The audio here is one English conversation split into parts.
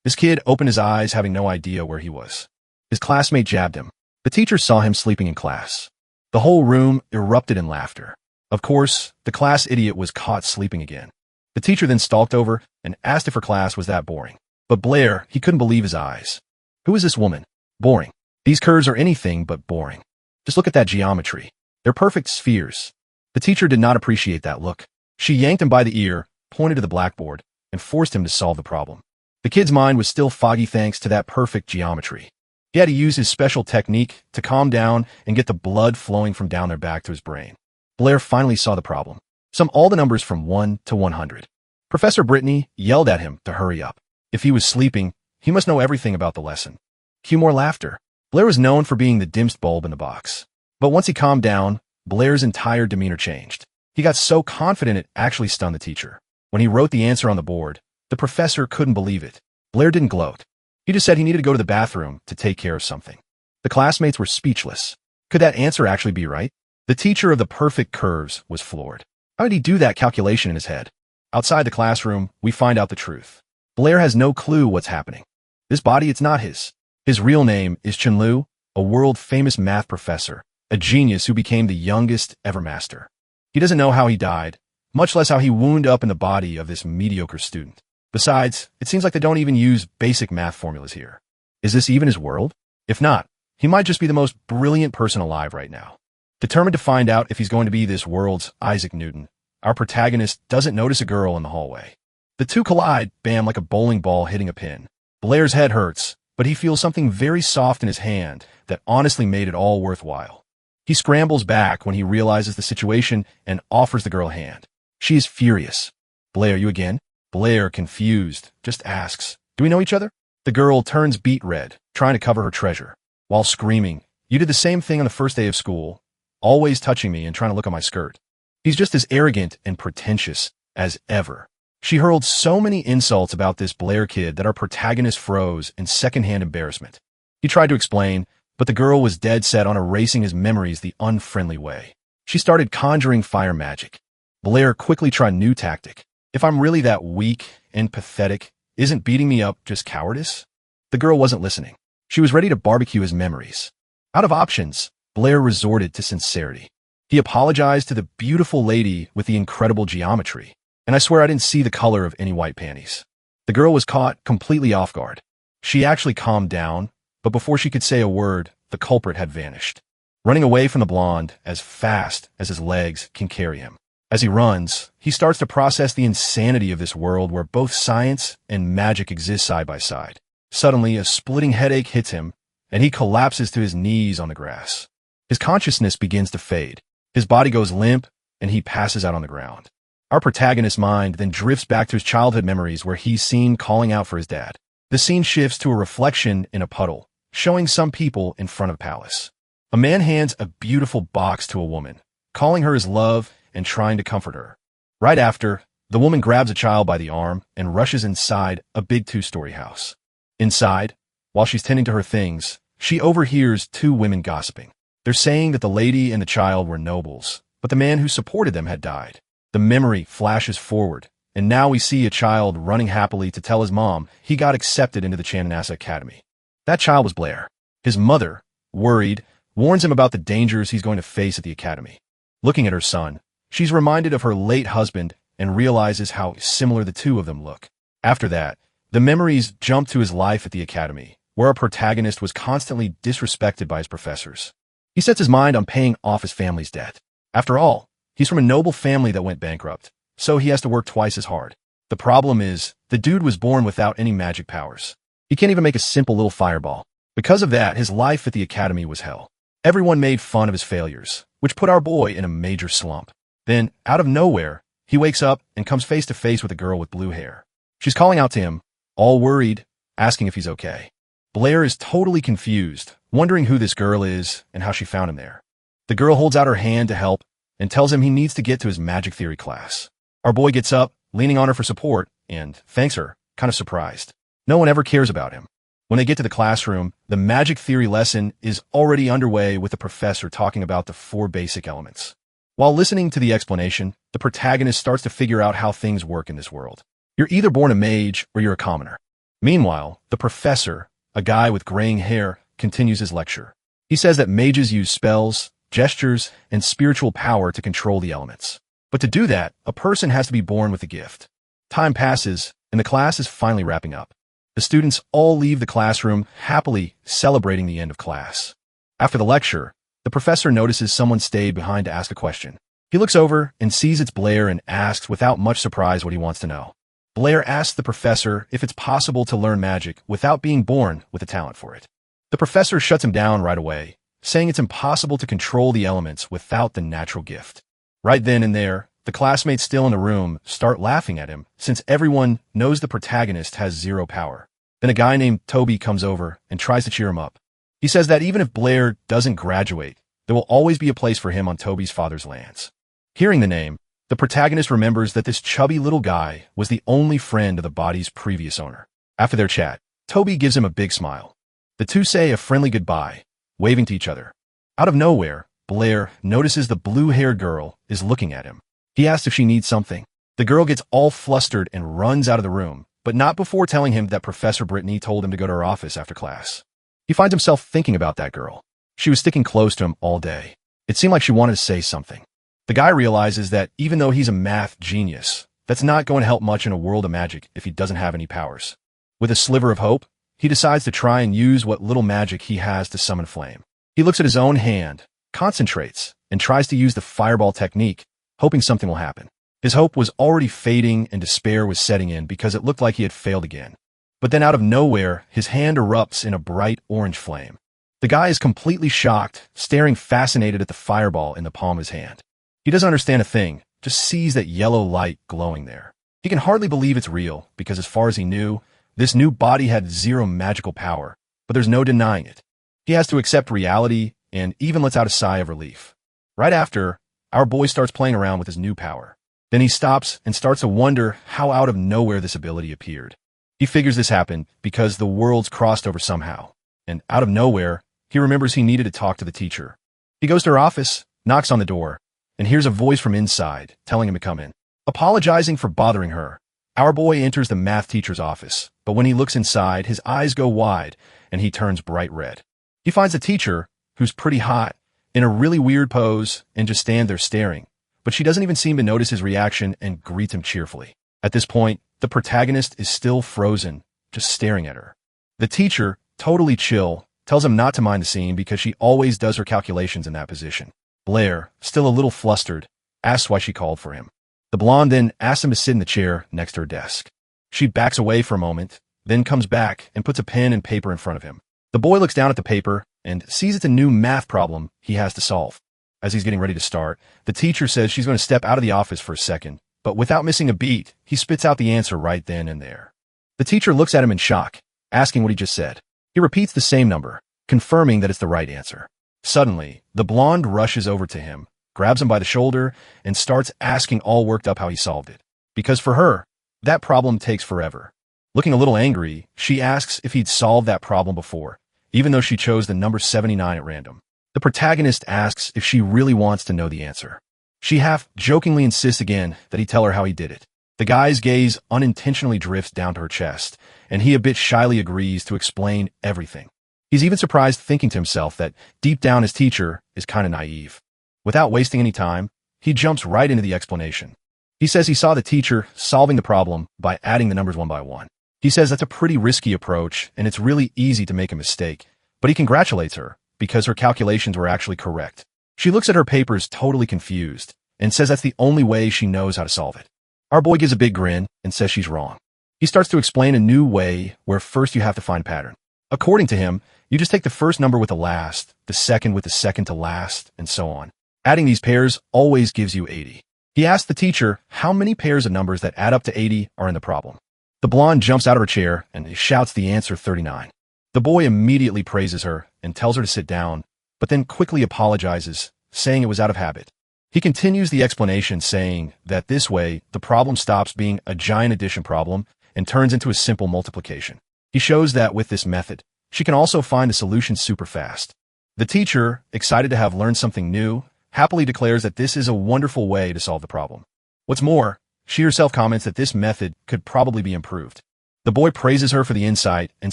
This kid opened his eyes, having no idea where he was. His classmate jabbed him. The teacher saw him sleeping in class. The whole room erupted in laughter. Of course, the class idiot was caught sleeping again. The teacher then stalked over and asked if her class was that boring. But Blair, he couldn't believe his eyes. Who is this woman? Boring. These curves are anything but boring. Just look at that geometry. They're perfect spheres. The teacher did not appreciate that look. She yanked him by the ear, pointed to the blackboard, and forced him to solve the problem. The kid's mind was still foggy thanks to that perfect geometry. He had to use his special technique to calm down and get the blood flowing from down their back to his brain. Blair finally saw the problem. Sum all the numbers from 1 to 100. Professor Brittany yelled at him to hurry up. If he was sleeping, he must know everything about the lesson. Cue more laughter. Blair was known for being the dimmest bulb in the box. But once he calmed down, Blair's entire demeanor changed. He got so confident it actually stunned the teacher. When he wrote the answer on the board, the professor couldn't believe it. Blair didn't gloat. He just said he needed to go to the bathroom to take care of something. The classmates were speechless. Could that answer actually be right? The teacher of the perfect curves was floored. How did he do that calculation in his head? Outside the classroom, we find out the truth. Blair has no clue what's happening. This body, it's not his. His real name is Chun-Lu, a world-famous math professor, a genius who became the youngest ever master. He doesn't know how he died, much less how he wound up in the body of this mediocre student. Besides, it seems like they don't even use basic math formulas here. Is this even his world? If not, he might just be the most brilliant person alive right now. Determined to find out if he's going to be this world's Isaac Newton, our protagonist doesn't notice a girl in the hallway. The two collide, bam, like a bowling ball hitting a pin. Blair's head hurts, but he feels something very soft in his hand that honestly made it all worthwhile. He scrambles back when he realizes the situation and offers the girl a hand. She is furious. Blair, you again? Blair, confused, just asks, do we know each other? The girl turns beet red, trying to cover her treasure, while screaming, you did the same thing on the first day of school, always touching me and trying to look at my skirt. He's just as arrogant and pretentious as ever. She hurled so many insults about this Blair kid that our protagonist froze in secondhand embarrassment. He tried to explain, but the girl was dead set on erasing his memories the unfriendly way. She started conjuring fire magic. Blair quickly tried a new tactic. If I'm really that weak and pathetic, isn't beating me up just cowardice? The girl wasn't listening. She was ready to barbecue his memories. Out of options, Blair resorted to sincerity. He apologized to the beautiful lady with the incredible geometry, and I swear I didn't see the color of any white panties. The girl was caught completely off guard. She actually calmed down, but before she could say a word, the culprit had vanished, running away from the blonde as fast as his legs can carry him. As he runs, he starts to process the insanity of this world where both science and magic exist side by side. Suddenly, a splitting headache hits him, and he collapses to his knees on the grass. His consciousness begins to fade. His body goes limp, and he passes out on the ground. Our protagonist's mind then drifts back to his childhood memories where he's seen calling out for his dad. The scene shifts to a reflection in a puddle, showing some people in front of a palace. A man hands a beautiful box to a woman, calling her his love and trying to comfort her. Right after, the woman grabs a child by the arm and rushes inside a big 2-story house. Inside, while she's tending to her things, she overhears 2 women gossiping. They're saying that the lady and the child were nobles, but the man who supported them had died. The memory flashes forward, and now we see a child running happily to tell his mom he got accepted into the Manhwa Academy. That child was Blair. His mother, worried, warns him about the dangers he's going to face at the academy. Looking at her son, she's reminded of her late husband and realizes how similar the two of them look. After that, the memories jump to his life at the academy, where our protagonist was constantly disrespected by his professors. He sets his mind on paying off his family's debt. After all, he's from a noble family that went bankrupt, so he has to work twice as hard. The problem is, the dude was born without any magic powers. He can't even make a simple little fireball. Because of that, his life at the academy was hell. Everyone made fun of his failures, which put our boy in a major slump. Then, out of nowhere, he wakes up and comes face to face with a girl with blue hair. She's calling out to him, all worried, asking if he's okay. Blair is totally confused, wondering who this girl is and how she found him there. The girl holds out her hand to help and tells him he needs to get to his magic theory class. Our boy gets up, leaning on her for support, and thanks her, kind of surprised. No one ever cares about him. When they get to the classroom, the magic theory lesson is already underway with the professor talking about the 4 basic elements. While listening to the explanation, the protagonist starts to figure out how things work in this world. You're either born a mage or you're a commoner. Meanwhile, the professor, a guy with graying hair, continues his lecture. He says that mages use spells, gestures, and spiritual power to control the elements. But to do that, a person has to be born with a gift. Time passes, and the class is finally wrapping up. The students all leave the classroom, happily celebrating the end of class. After the lecture, the professor notices someone stayed behind to ask a question. He looks over and sees it's Blair and asks without much surprise what he wants to know. Blair asks the professor if it's possible to learn magic without being born with a talent for it. The professor shuts him down right away, saying it's impossible to control the elements without the natural gift. Right then and there, the classmates still in the room start laughing at him, since everyone knows the protagonist has zero power. Then a guy named Toby comes over and tries to cheer him up. He says that even if Blair doesn't graduate, there will always be a place for him on Toby's father's lands. Hearing the name, the protagonist remembers that this chubby little guy was the only friend of the body's previous owner. After their chat, Toby gives him a big smile. The two say a friendly goodbye, waving to each other. Out of nowhere, Blair notices the blue-haired girl is looking at him. He asks if she needs something. The girl gets all flustered and runs out of the room, but not before telling him that Professor Brittany told him to go to her office after class. He finds himself thinking about that girl. She was sticking close to him all day. It seemed like she wanted to say something. The guy realizes that even though he's a math genius, that's not going to help much in a world of magic if he doesn't have any powers. With a sliver of hope, he decides to try and use what little magic he has to summon flame. He looks at his own hand, concentrates, and tries to use the fireball technique, hoping something will happen. His hope was already fading and despair was setting in because it looked like he had failed again. But then out of nowhere, his hand erupts in a bright orange flame. The guy is completely shocked, staring fascinated at the fireball in the palm of his hand. He doesn't understand a thing, just sees that yellow light glowing there. He can hardly believe it's real because as far as he knew, this new body had zero magical power, but there's no denying it. He has to accept reality and even lets out a sigh of relief. Right after, our boy starts playing around with his new power. Then he stops and starts to wonder how out of nowhere this ability appeared. He figures this happened because the worlds crossed over somehow, and out of nowhere, he remembers he needed to talk to the teacher. He goes to her office, knocks on the door, and hears a voice from inside telling him to come in. Apologizing for bothering her, our boy enters the math teacher's office, but when he looks inside, his eyes go wide and he turns bright red. He finds the teacher, who's pretty hot, in a really weird pose and just stand there staring, but she doesn't even seem to notice his reaction and greets him cheerfully. At this point, the protagonist is still frozen, just staring at her. The teacher, totally chill, tells him not to mind the scene because she always does her calculations in that position. Blair, still a little flustered, asks why she called for him. The blonde then asks him to sit in the chair next to her desk. She backs away for a moment, then comes back and puts a pen and paper in front of him. The boy looks down at the paper and sees it's a new math problem he has to solve. As he's getting ready to start, the teacher says she's going to step out of the office for a second, but without missing a beat, he spits out the answer right then and there. The teacher looks at him in shock, asking what he just said. He repeats the same number, confirming that it's the right answer. Suddenly, the blonde rushes over to him, grabs him by the shoulder, and starts asking all worked up how he solved it. Because for her, that problem takes forever. Looking a little angry, she asks if he'd solved that problem before, even though she chose the number 79 at random. The protagonist asks if she really wants to know the answer. She half-jokingly insists again that he tell her how he did it. The guy's gaze unintentionally drifts down to her chest, and he a bit shyly agrees to explain everything. He's even surprised thinking to himself that deep down his teacher is kind of naive. Without wasting any time, he jumps right into the explanation. He says he saw the teacher solving the problem by adding the numbers one by one. He says that's a pretty risky approach, and it's really easy to make a mistake, but he congratulates her because her calculations were actually correct. She looks at her papers totally confused and says that's the only way she knows how to solve it. Our boy gives a big grin and says she's wrong. He starts to explain a new way where first you have to find a pattern. According to him, you just take the first number with the last, the second with the second to last, and so on. Adding these pairs always gives you 80. He asks the teacher how many pairs of numbers that add up to 80 are in the problem. The blonde jumps out of her chair and shouts the answer 39. The boy immediately praises her and tells her to sit down, but then quickly apologizes, saying it was out of habit. He continues the explanation saying that this way, the problem stops being a giant addition problem and turns into a simple multiplication. He shows that with this method, she can also find a solution super fast. The teacher, excited to have learned something new, happily declares that this is a wonderful way to solve the problem. What's more, she herself comments that this method could probably be improved. The boy praises her for the insight and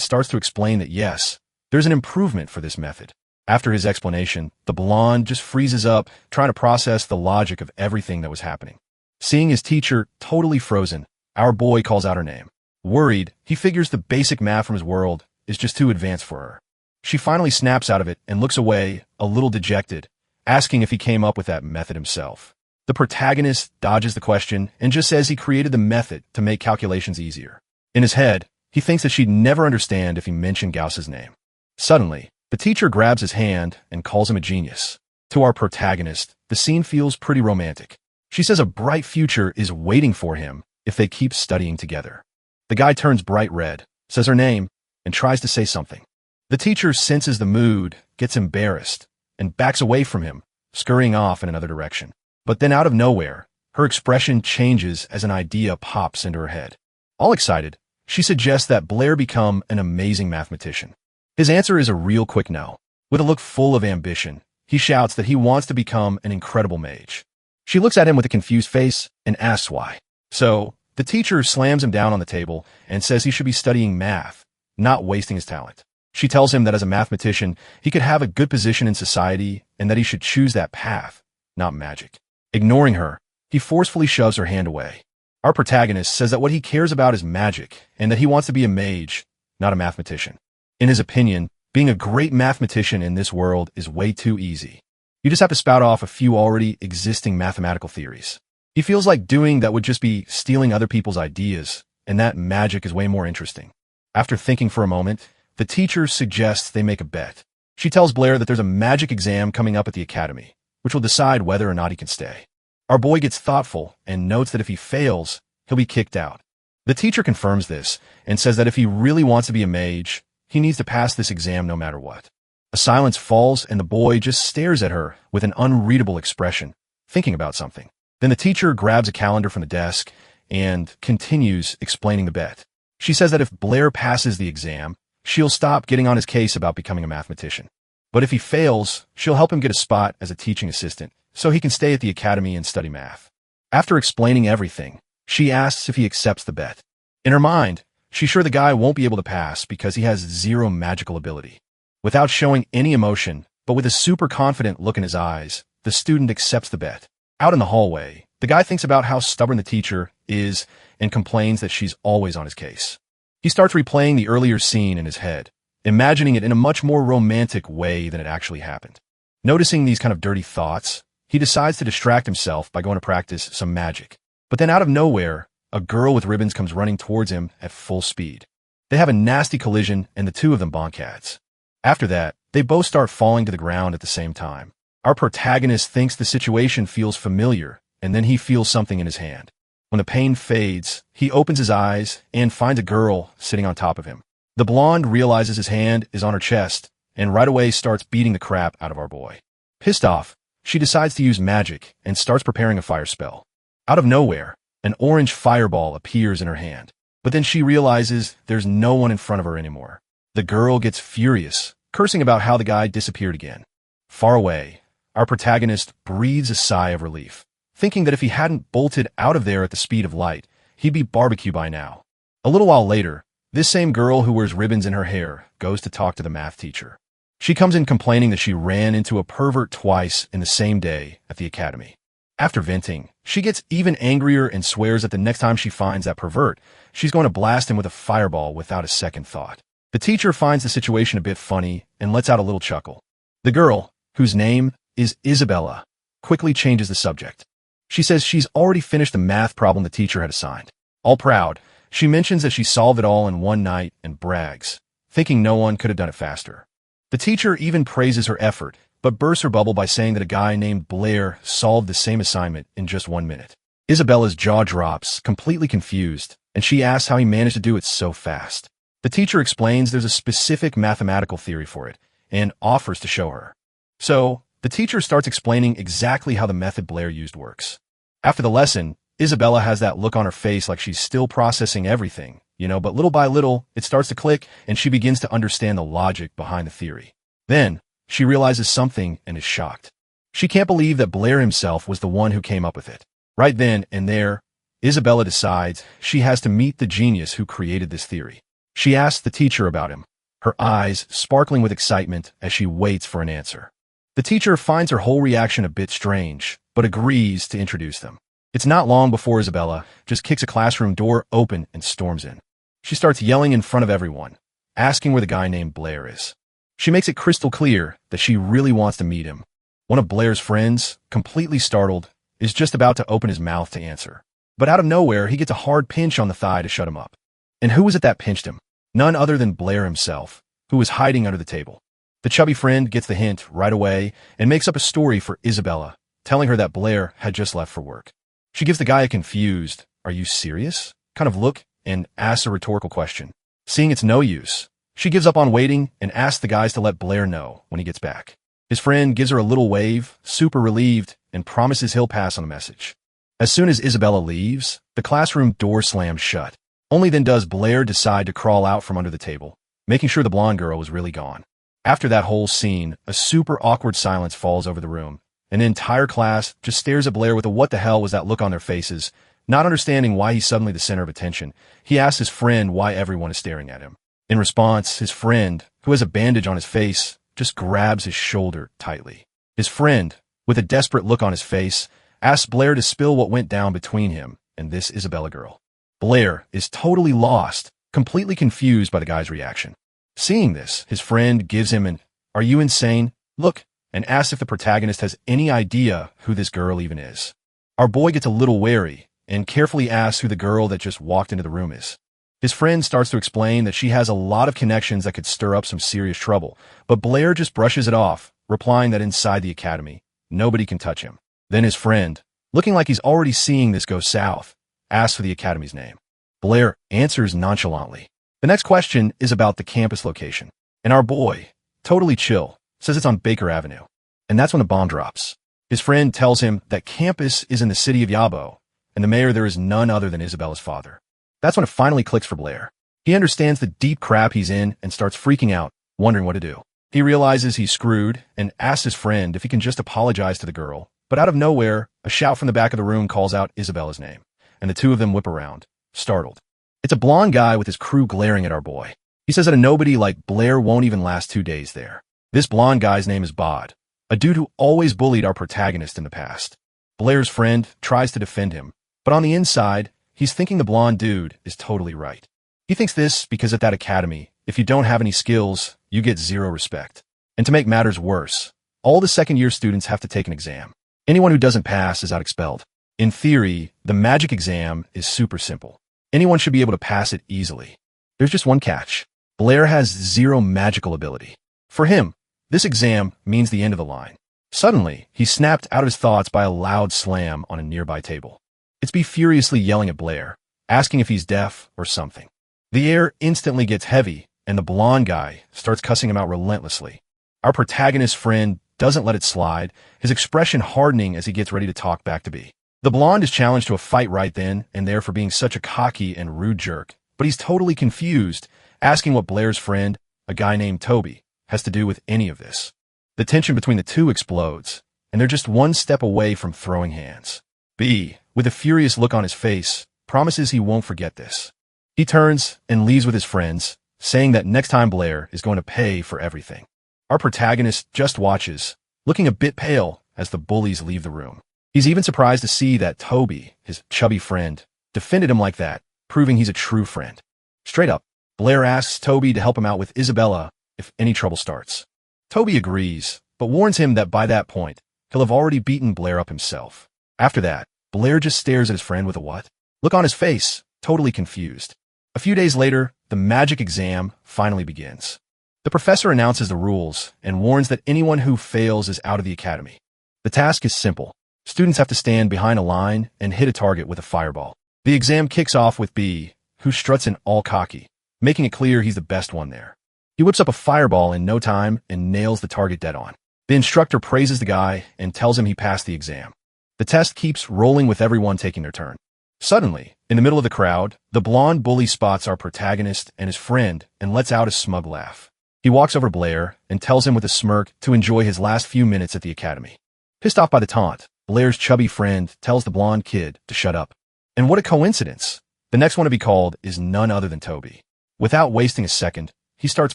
starts to explain that yes, there's an improvement for this method. After his explanation, the blonde just freezes up, trying to process the logic of everything that was happening. Seeing his teacher totally frozen, our boy calls out her name. Worried, he figures the basic math from his world is just too advanced for her. She finally snaps out of it and looks away, a little dejected, asking if he came up with that method himself. The protagonist dodges the question and just says he created the method to make calculations easier. In his head, he thinks that she'd never understand if he mentioned Gauss's name. Suddenly, the teacher grabs his hand and calls him a genius. To our protagonist, the scene feels pretty romantic. She says a bright future is waiting for him if they keep studying together. The guy turns bright red, says her name, and tries to say something. The teacher senses the mood, gets embarrassed, and backs away from him, scurrying off in another direction. But then out of nowhere, her expression changes as an idea pops into her head. All excited, she suggests that Blair become an amazing mathematician. His answer is a real quick no. With a look full of ambition, he shouts that he wants to become an incredible mage. She looks at him with a confused face and asks why. So, the teacher slams him down on the table and says he should be studying math, not wasting his talent. She tells him that as a mathematician, he could have a good position in society and that he should choose that path, not magic. Ignoring her, he forcefully shoves her hand away. Our protagonist says that what he cares about is magic and that he wants to be a mage, not a mathematician. In his opinion, being a great mathematician in this world is way too easy. You just have to spout off a few already existing mathematical theories. He feels like doing that would just be stealing other people's ideas, and that magic is way more interesting. After thinking for a moment, the teacher suggests they make a bet. She tells Blair that there's a magic exam coming up at the academy, which will decide whether or not he can stay. Our boy gets thoughtful and notes that if he fails, he'll be kicked out. The teacher confirms this and says that if he really wants to be a mage, he needs to pass this exam no matter what. A silence falls and the boy just stares at her with an unreadable expression, thinking about something. Then the teacher grabs a calendar from the desk and continues explaining the bet. She says that if Blair passes the exam, she'll stop getting on his case about becoming a mathematician. But if he fails, she'll help him get a spot as a teaching assistant so he can stay at the academy and study math. After explaining everything, she asks if he accepts the bet. In her mind, she's sure the guy won't be able to pass because he has zero magical ability. Without showing any emotion, but with a super confident look in his eyes, the student accepts the bet. Out in the hallway, the guy thinks about how stubborn the teacher is and complains that she's always on his case. He starts replaying the earlier scene in his head, imagining it in a much more romantic way than it actually happened. Noticing these kind of dirty thoughts, he decides to distract himself by going to practice some magic. But then out of nowhere, a girl with ribbons comes running towards him at full speed. They have a nasty collision and the two of them bonk heads. After that, they both start falling to the ground at the same time. Our protagonist thinks the situation feels familiar, and then he feels something in his hand. When the pain fades, he opens his eyes and finds a girl sitting on top of him. The blonde realizes his hand is on her chest and right away starts beating the crap out of our boy. Pissed off, she decides to use magic and starts preparing a fire spell. Out of nowhere, an orange fireball appears in her hand, but then she realizes there's no one in front of her anymore. The girl gets furious, cursing about how the guy disappeared again. Far away, our protagonist breathes a sigh of relief, thinking that if he hadn't bolted out of there at the speed of light, he'd be barbecue by now. A little while later, this same girl who wears ribbons in her hair goes to talk to the math teacher. She comes in complaining that she ran into a pervert twice in the same day at the academy. After venting, she gets even angrier and swears that the next time she finds that pervert, she's going to blast him with a fireball without a second thought. The teacher finds the situation a bit funny and lets out a little chuckle. The girl, whose name is Isabella, quickly changes the subject. She says she's already finished the math problem the teacher had assigned. All proud, she mentions that she solved it all in one night and brags, thinking no one could have done it faster. The teacher even praises her effort, but bursts her bubble by saying that a guy named Blair solved the same assignment in just 1 minute. Isabella's jaw drops, completely confused, and she asks how he managed to do it so fast. The teacher explains there's a specific mathematical theory for it, and offers to show her. So, the teacher starts explaining exactly how the method Blair used works. After the lesson, Isabella has that look on her face like she's still processing everything, but little by little, it starts to click and she begins to understand the logic behind the theory. Then, she realizes something and is shocked. She can't believe that Blair himself was the one who came up with it. Right then and there, Isabella decides she has to meet the genius who created this theory. She asks the teacher about him, her eyes sparkling with excitement as she waits for an answer. The teacher finds her whole reaction a bit strange, but agrees to introduce them. It's not long before Isabella just kicks a classroom door open and storms in. She starts yelling in front of everyone, asking where the guy named Blair is. She makes it crystal clear that she really wants to meet him. One of Blair's friends, completely startled, is just about to open his mouth to answer. But out of nowhere, he gets a hard pinch on the thigh to shut him up. And who was it that pinched him? None other than Blair himself, who was hiding under the table. The chubby friend gets the hint right away and makes up a story for Isabella, telling her that Blair had just left for work. She gives the guy a confused, "Are you serious?" kind of look and asks a rhetorical question. Seeing it's no use, she gives up on waiting and asks the guys to let Blair know when he gets back. His friend gives her a little wave, super relieved, and promises he'll pass on the message. As soon as Isabella leaves, the classroom door slams shut. Only then does Blair decide to crawl out from under the table, making sure the blonde girl was really gone. After that whole scene, a super awkward silence falls over the room, and the entire class just stares at Blair with a "what the hell was that" look on their faces. Not understanding why he's suddenly the center of attention, he asks his friend why everyone is staring at him. In response, his friend, who has a bandage on his face, just grabs his shoulder tightly. His friend, with a desperate look on his face, asks Blair to spill what went down between him and this Isabella girl. Blair is totally lost, completely confused by the guy's reaction. Seeing this, his friend gives him an "Are you insane?" look and asks if the protagonist has any idea who this girl even is. Our boy gets a little wary and carefully asks who the girl that just walked into the room is. His friend starts to explain that she has a lot of connections that could stir up some serious trouble, but Blair just brushes it off, replying that inside the academy, nobody can touch him. Then his friend, looking like he's already seeing this go south, asks for the academy's name. Blair answers nonchalantly. The next question is about the campus location, and our boy, totally chill, says it's on Baker Avenue. And that's when the bomb drops. His friend tells him that campus is in the city of Yabo, and the mayor there is none other than Isabella's father. That's when it finally clicks for Blair. He understands the deep crap he's in and starts freaking out, wondering what to do. He realizes he's screwed and asks his friend if he can just apologize to the girl, but out of nowhere, a shout from the back of the room calls out Isabella's name, and the two of them whip around, startled. It's a blonde guy with his crew glaring at our boy. He says that a nobody like Blair won't even last 2 days there. This blonde guy's name is Bod, a dude who always bullied our protagonist in the past. Blair's friend tries to defend him, but on the inside, he's thinking the blonde dude is totally right. He thinks this because at that academy, if you don't have any skills, you get zero respect. And to make matters worse, all the second-year students have to take an exam. Anyone who doesn't pass is out expelled. In theory, the magic exam is super simple. Anyone should be able to pass it easily. There's just one catch. Blair has zero magical ability. For him, this exam means the end of the line. Suddenly, he's snapped out of his thoughts by a loud slam on a nearby table. It's B furiously yelling at Blair, asking if he's deaf or something. The air instantly gets heavy, and the blonde guy starts cussing him out relentlessly. Our protagonist's friend doesn't let it slide, his expression hardening as he gets ready to talk back to B. The blonde is challenged to a fight right then and there for being such a cocky and rude jerk, but he's totally confused, asking what Blair's friend, a guy named Toby, has to do with any of this. The tension between the two explodes, and they're just one step away from throwing hands. B, with a furious look on his face, promises he won't forget this. He turns and leaves with his friends, saying that next time Blair is going to pay for everything. Our protagonist just watches, looking a bit pale as the bullies leave the room. He's even surprised to see that Toby, his chubby friend, defended him like that, proving he's a true friend. Straight up, Blair asks Toby to help him out with Isabella if any trouble starts. Toby agrees, but warns him that by that point, he'll have already beaten Blair up himself. After that, Blair just stares at his friend with a what? Look on his face, totally confused. A few days later, the magic exam finally begins. The professor announces the rules and warns that anyone who fails is out of the academy. The task is simple. Students have to stand behind a line and hit a target with a fireball. The exam kicks off with B, who struts in all cocky, making it clear he's the best one there. He whips up a fireball in no time and nails the target dead on. The instructor praises the guy and tells him he passed the exam. The test keeps rolling with everyone taking their turn. Suddenly, in the middle of the crowd, the blonde bully spots our protagonist and his friend and lets out a smug laugh. He walks over to Blair and tells him with a smirk to enjoy his last few minutes at the academy. Pissed off by the taunt, Blair's chubby friend tells the blonde kid to shut up. And what a coincidence! The next one to be called is none other than Toby. Without wasting a second, he starts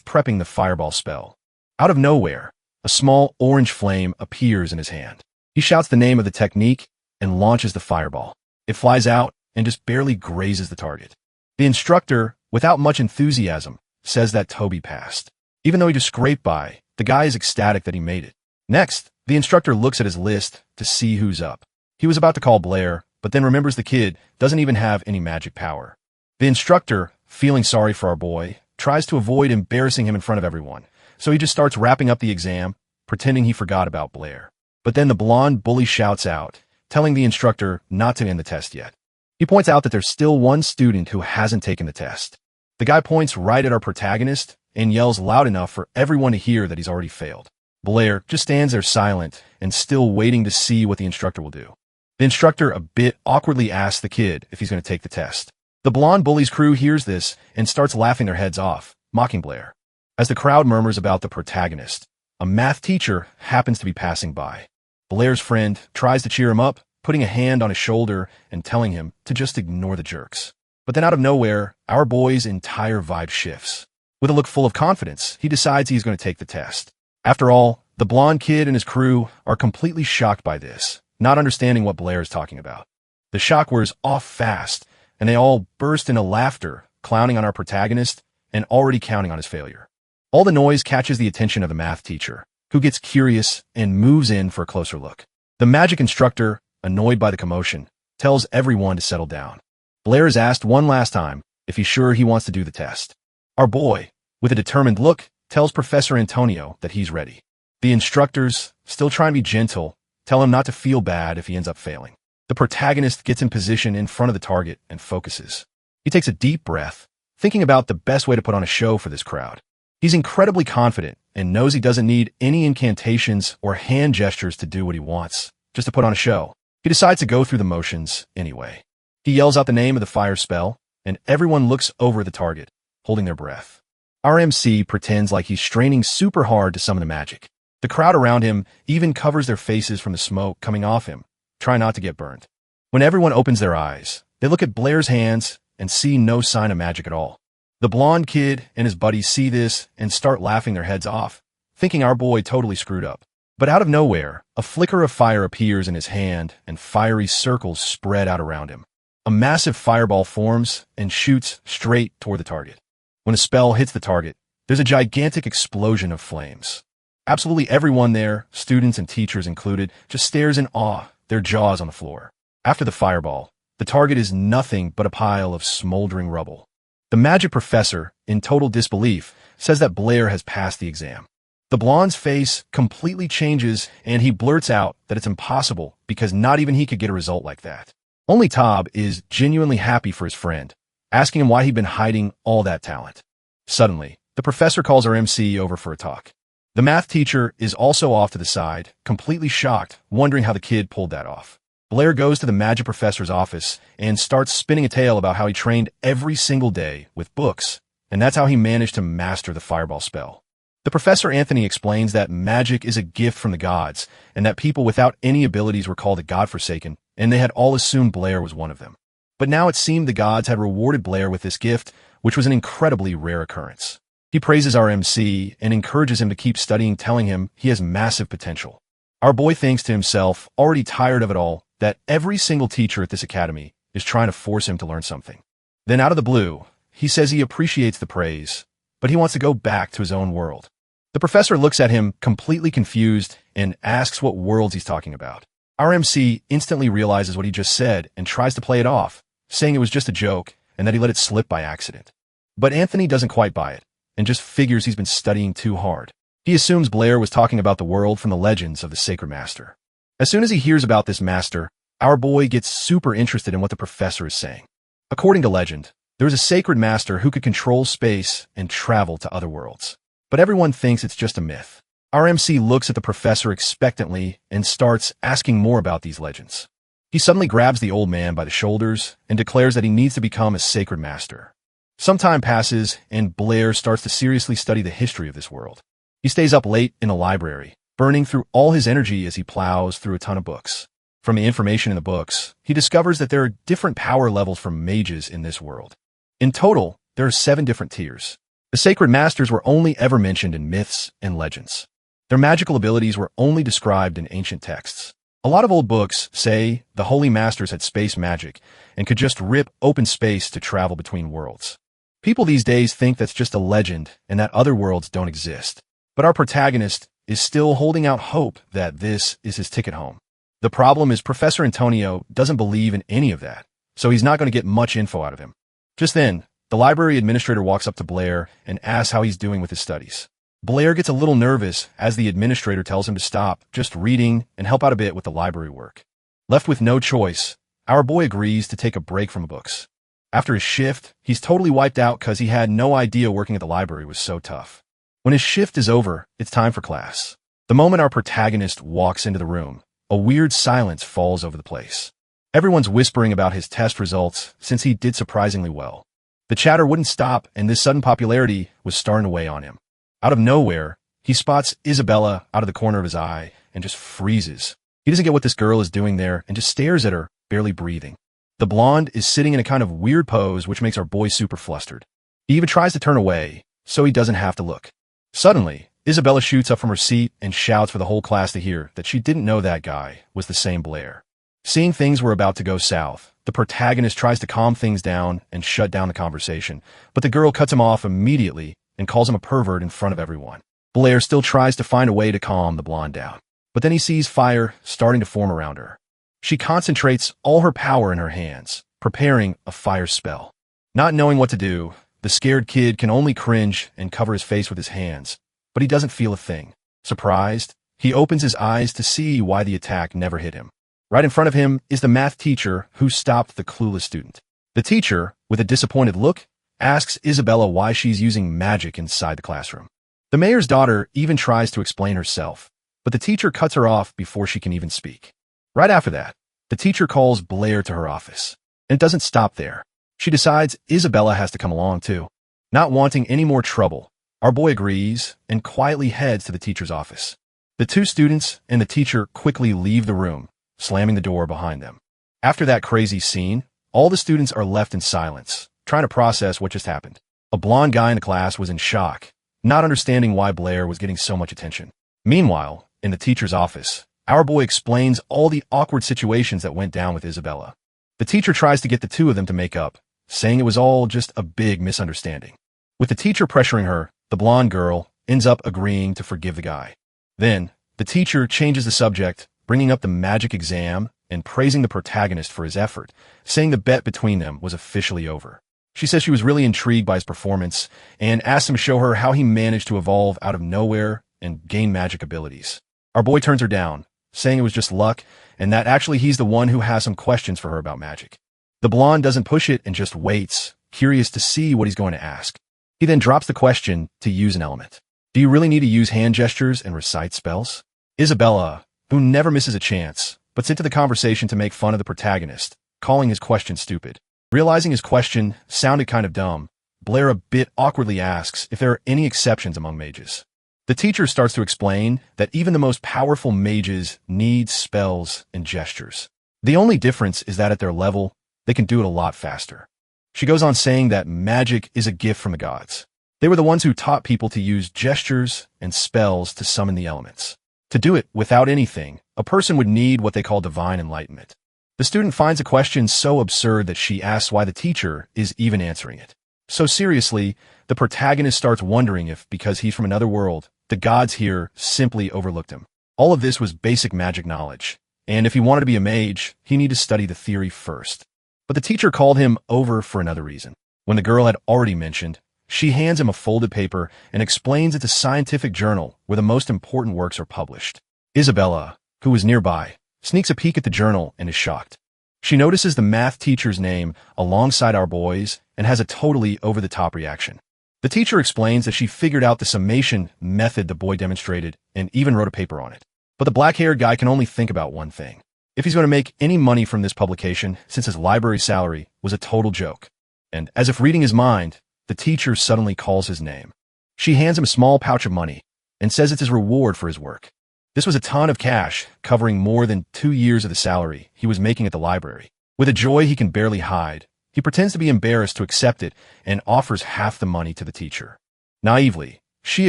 prepping the fireball spell. Out of nowhere, a small orange flame appears in his hand. He shouts the name of the technique and launches the fireball. It flies out and just barely grazes the target. The instructor, without much enthusiasm, says that Toby passed. Even though he just scraped by, the guy is ecstatic that he made it. Next, the instructor looks at his list to see who's up. He was about to call Blair, but then remembers the kid doesn't even have any magic power. The instructor, feeling sorry for our boy, tries to avoid embarrassing him in front of everyone, so he just starts wrapping up the exam, pretending he forgot about Blair. But then the blonde bully shouts out, telling the instructor not to end the test yet. He points out that there's still one student who hasn't taken the test. The guy points right at our protagonist and yells loud enough for everyone to hear that he's already failed. Blair just stands there silent and still waiting to see what the instructor will do. The instructor a bit awkwardly asks the kid if he's going to take the test. The blonde bully's crew hears this and starts laughing their heads off, mocking Blair. As the crowd murmurs about the protagonist, a math teacher happens to be passing by. Blair's friend tries to cheer him up, putting a hand on his shoulder and telling him to just ignore the jerks. But then out of nowhere, our boy's entire vibe shifts. With a look full of confidence, he decides he's going to take the test. After all, the blonde kid and his crew are completely shocked by this, not understanding what Blair is talking about. The shock wears off fast, and they all burst into laughter, clowning on our protagonist and already counting on his failure. All the noise catches the attention of the math teacher, who gets curious and moves in for a closer look. The magic instructor, annoyed by the commotion, tells everyone to settle down. Blair is asked one last time if he's sure he wants to do the test. Our boy, with a determined look, tells Professor Antonio that he's ready. The instructors, still trying to be gentle, tell him not to feel bad if he ends up failing. The protagonist gets in position in front of the target and focuses. He takes a deep breath, thinking about the best way to put on a show for this crowd. He's incredibly confident and knows he doesn't need any incantations or hand gestures to do what he wants, just to put on a show. He decides to go through the motions anyway. He yells out the name of the fire spell, and everyone looks over the target, holding their breath. Our MC pretends like he's straining super hard to summon the magic. The crowd around him even covers their faces from the smoke coming off him, trying not to get burned. When everyone opens their eyes, they look at Blair's hands and see no sign of magic at all. The blonde kid and his buddies see this and start laughing their heads off, thinking our boy totally screwed up. But out of nowhere, a flicker of fire appears in his hand and fiery circles spread out around him. A massive fireball forms and shoots straight toward the target. When a spell hits the target, there's a gigantic explosion of flames. Absolutely everyone there, students and teachers included, just stares in awe, their jaws on the floor. After the fireball, the target is nothing but a pile of smoldering rubble. The magic professor, in total disbelief, says that Blair has passed the exam. The blonde's face completely changes and he blurts out that it's impossible because not even he could get a result like that. Only Tob is genuinely happy for his friend, asking him why he'd been hiding all that talent. Suddenly, the professor calls our MC over for a talk. The math teacher is also off to the side, completely shocked, wondering how the kid pulled that off. Blair goes to the magic professor's office and starts spinning a tale about how he trained every single day with books, and that's how he managed to master the fireball spell. The Professor Anthony explains that magic is a gift from the gods, and that people without any abilities were called the godforsaken, and they had all assumed Blair was one of them. But now it seemed the gods had rewarded Blair with this gift, which was an incredibly rare occurrence. He praises our MC and encourages him to keep studying, telling him he has massive potential. Our boy thinks to himself, already tired of it all, that every single teacher at this academy is trying to force him to learn something. Then out of the blue, he says he appreciates the praise, but he wants to go back to his own world. The professor looks at him completely confused and asks what worlds he's talking about. Our MC instantly realizes what he just said and tries to play it off, saying it was just a joke and that he let it slip by accident. But Anthony doesn't quite buy it and just figures he's been studying too hard. He assumes Blair was talking about the world from the legends of the Sacred Master. As soon as he hears about this master, our boy gets super interested in what the professor is saying. According to legend, there was a sacred master who could control space and travel to other worlds. But everyone thinks it's just a myth. Our MC looks at the professor expectantly and starts asking more about these legends. He suddenly grabs the old man by the shoulders and declares that he needs to become a sacred master. Some time passes and Blair starts to seriously study the history of this world. He stays up late in the library, burning through all his energy as he plows through a ton of books. From the information in the books, he discovers that there are different power levels for mages in this world. In total, there are 7 different tiers. The sacred masters were only ever mentioned in myths and legends. Their magical abilities were only described in ancient texts. A lot of old books say the holy masters had space magic and could just rip open space to travel between worlds. People these days think that's just a legend and that other worlds don't exist. But our protagonist is still holding out hope that this is his ticket home. The problem is Professor Antonio doesn't believe in any of that, so he's not going to get much info out of him. Just then, the library administrator walks up to Blair and asks how he's doing with his studies. Blair gets a little nervous as the administrator tells him to stop just reading and help out a bit with the library work. Left with no choice, our boy agrees to take a break from the books. After his shift, he's totally wiped out because he had no idea working at the library was so tough. When his shift is over, it's time for class. The moment our protagonist walks into the room, a weird silence falls over the place. Everyone's whispering about his test results since he did surprisingly well. The chatter wouldn't stop, and this sudden popularity was starting to weigh on him. Out of nowhere, he spots Isabella out of the corner of his eye and just freezes. He doesn't get what this girl is doing there and just stares at her, barely breathing. The blonde is sitting in a kind of weird pose which makes our boy super flustered. He even tries to turn away, so he doesn't have to look. Suddenly, Isabella shoots up from her seat and shouts for the whole class to hear that she didn't know that guy was the same Blair. Seeing things were about to go south, the protagonist tries to calm things down and shut down the conversation, but the girl cuts him off immediately and calls him a pervert in front of everyone. Blair still tries to find a way to calm the blonde down, but then he sees fire starting to form around her. She concentrates all her power in her hands, preparing a fire spell. Not knowing what to do, the scared kid can only cringe and cover his face with his hands, but he doesn't feel a thing. Surprised, he opens his eyes to see why the attack never hit him. Right in front of him is the math teacher who stopped the clueless student. The teacher, with a disappointed look, asks Isabella why she's using magic inside the classroom. The mayor's daughter even tries to explain herself, but the teacher cuts her off before she can even speak. Right after that, the teacher calls Blair to her office. And it doesn't stop there. She decides Isabella has to come along too. Not wanting any more trouble, our boy agrees and quietly heads to the teacher's office. The 2 students and the teacher quickly leave the room, slamming the door behind them. After that crazy scene, all the students are left in silence, trying to process what just happened. A blonde guy in the class was in shock, not understanding why Blair was getting so much attention. Meanwhile, in the teacher's office, our boy explains all the awkward situations that went down with Isabella. The teacher tries to get the 2 of them to make up, saying it was all just a big misunderstanding. With the teacher pressuring her, the blonde girl ends up agreeing to forgive the guy. Then, the teacher changes the subject, bringing up the magic exam and praising the protagonist for his effort, saying the bet between them was officially over. She says she was really intrigued by his performance and asked him to show her how he managed to evolve out of nowhere and gain magic abilities. Our boy turns her down, saying it was just luck and that actually he's the one who has some questions for her about magic. The blonde doesn't push it and just waits, curious to see what he's going to ask. He then drops the question to use an element. Do you really need to use hand gestures and recite spells? Isabella, who never misses a chance, puts into the conversation to make fun of the protagonist, calling his question stupid. Realizing his question sounded kind of dumb, Blair a bit awkwardly asks if there are any exceptions among mages. The teacher starts to explain that even the most powerful mages need spells and gestures. The only difference is that at their level, they can do it a lot faster. She goes on saying that magic is a gift from the gods. They were the ones who taught people to use gestures and spells to summon the elements. To do it without anything, a person would need what they call divine enlightenment. The student finds the question so absurd that she asks why the teacher is even answering it. So seriously, the protagonist starts wondering if, because he's from another world, the gods here simply overlooked him. All of this was basic magic knowledge, and if he wanted to be a mage, he needed to study the theory first. But the teacher called him over for another reason. When the girl had already mentioned, she hands him a folded paper and explains it's a scientific journal where the most important works are published. Isabella, who was nearby, sneaks a peek at the journal and is shocked. She notices the math teacher's name alongside our boy's and has a totally over-the-top reaction. The teacher explains that she figured out the summation method the boy demonstrated and even wrote a paper on it. But the black-haired guy can only think about one thing. If he's going to make any money from this publication, since his library salary was a total joke. And as if reading his mind, the teacher suddenly calls his name. She hands him a small pouch of money and says it's his reward for his work. This was a ton of cash, covering more than 2 years of the salary he was making at the library. With a joy he can barely hide, he pretends to be embarrassed to accept it and offers half the money to the teacher. Naively, she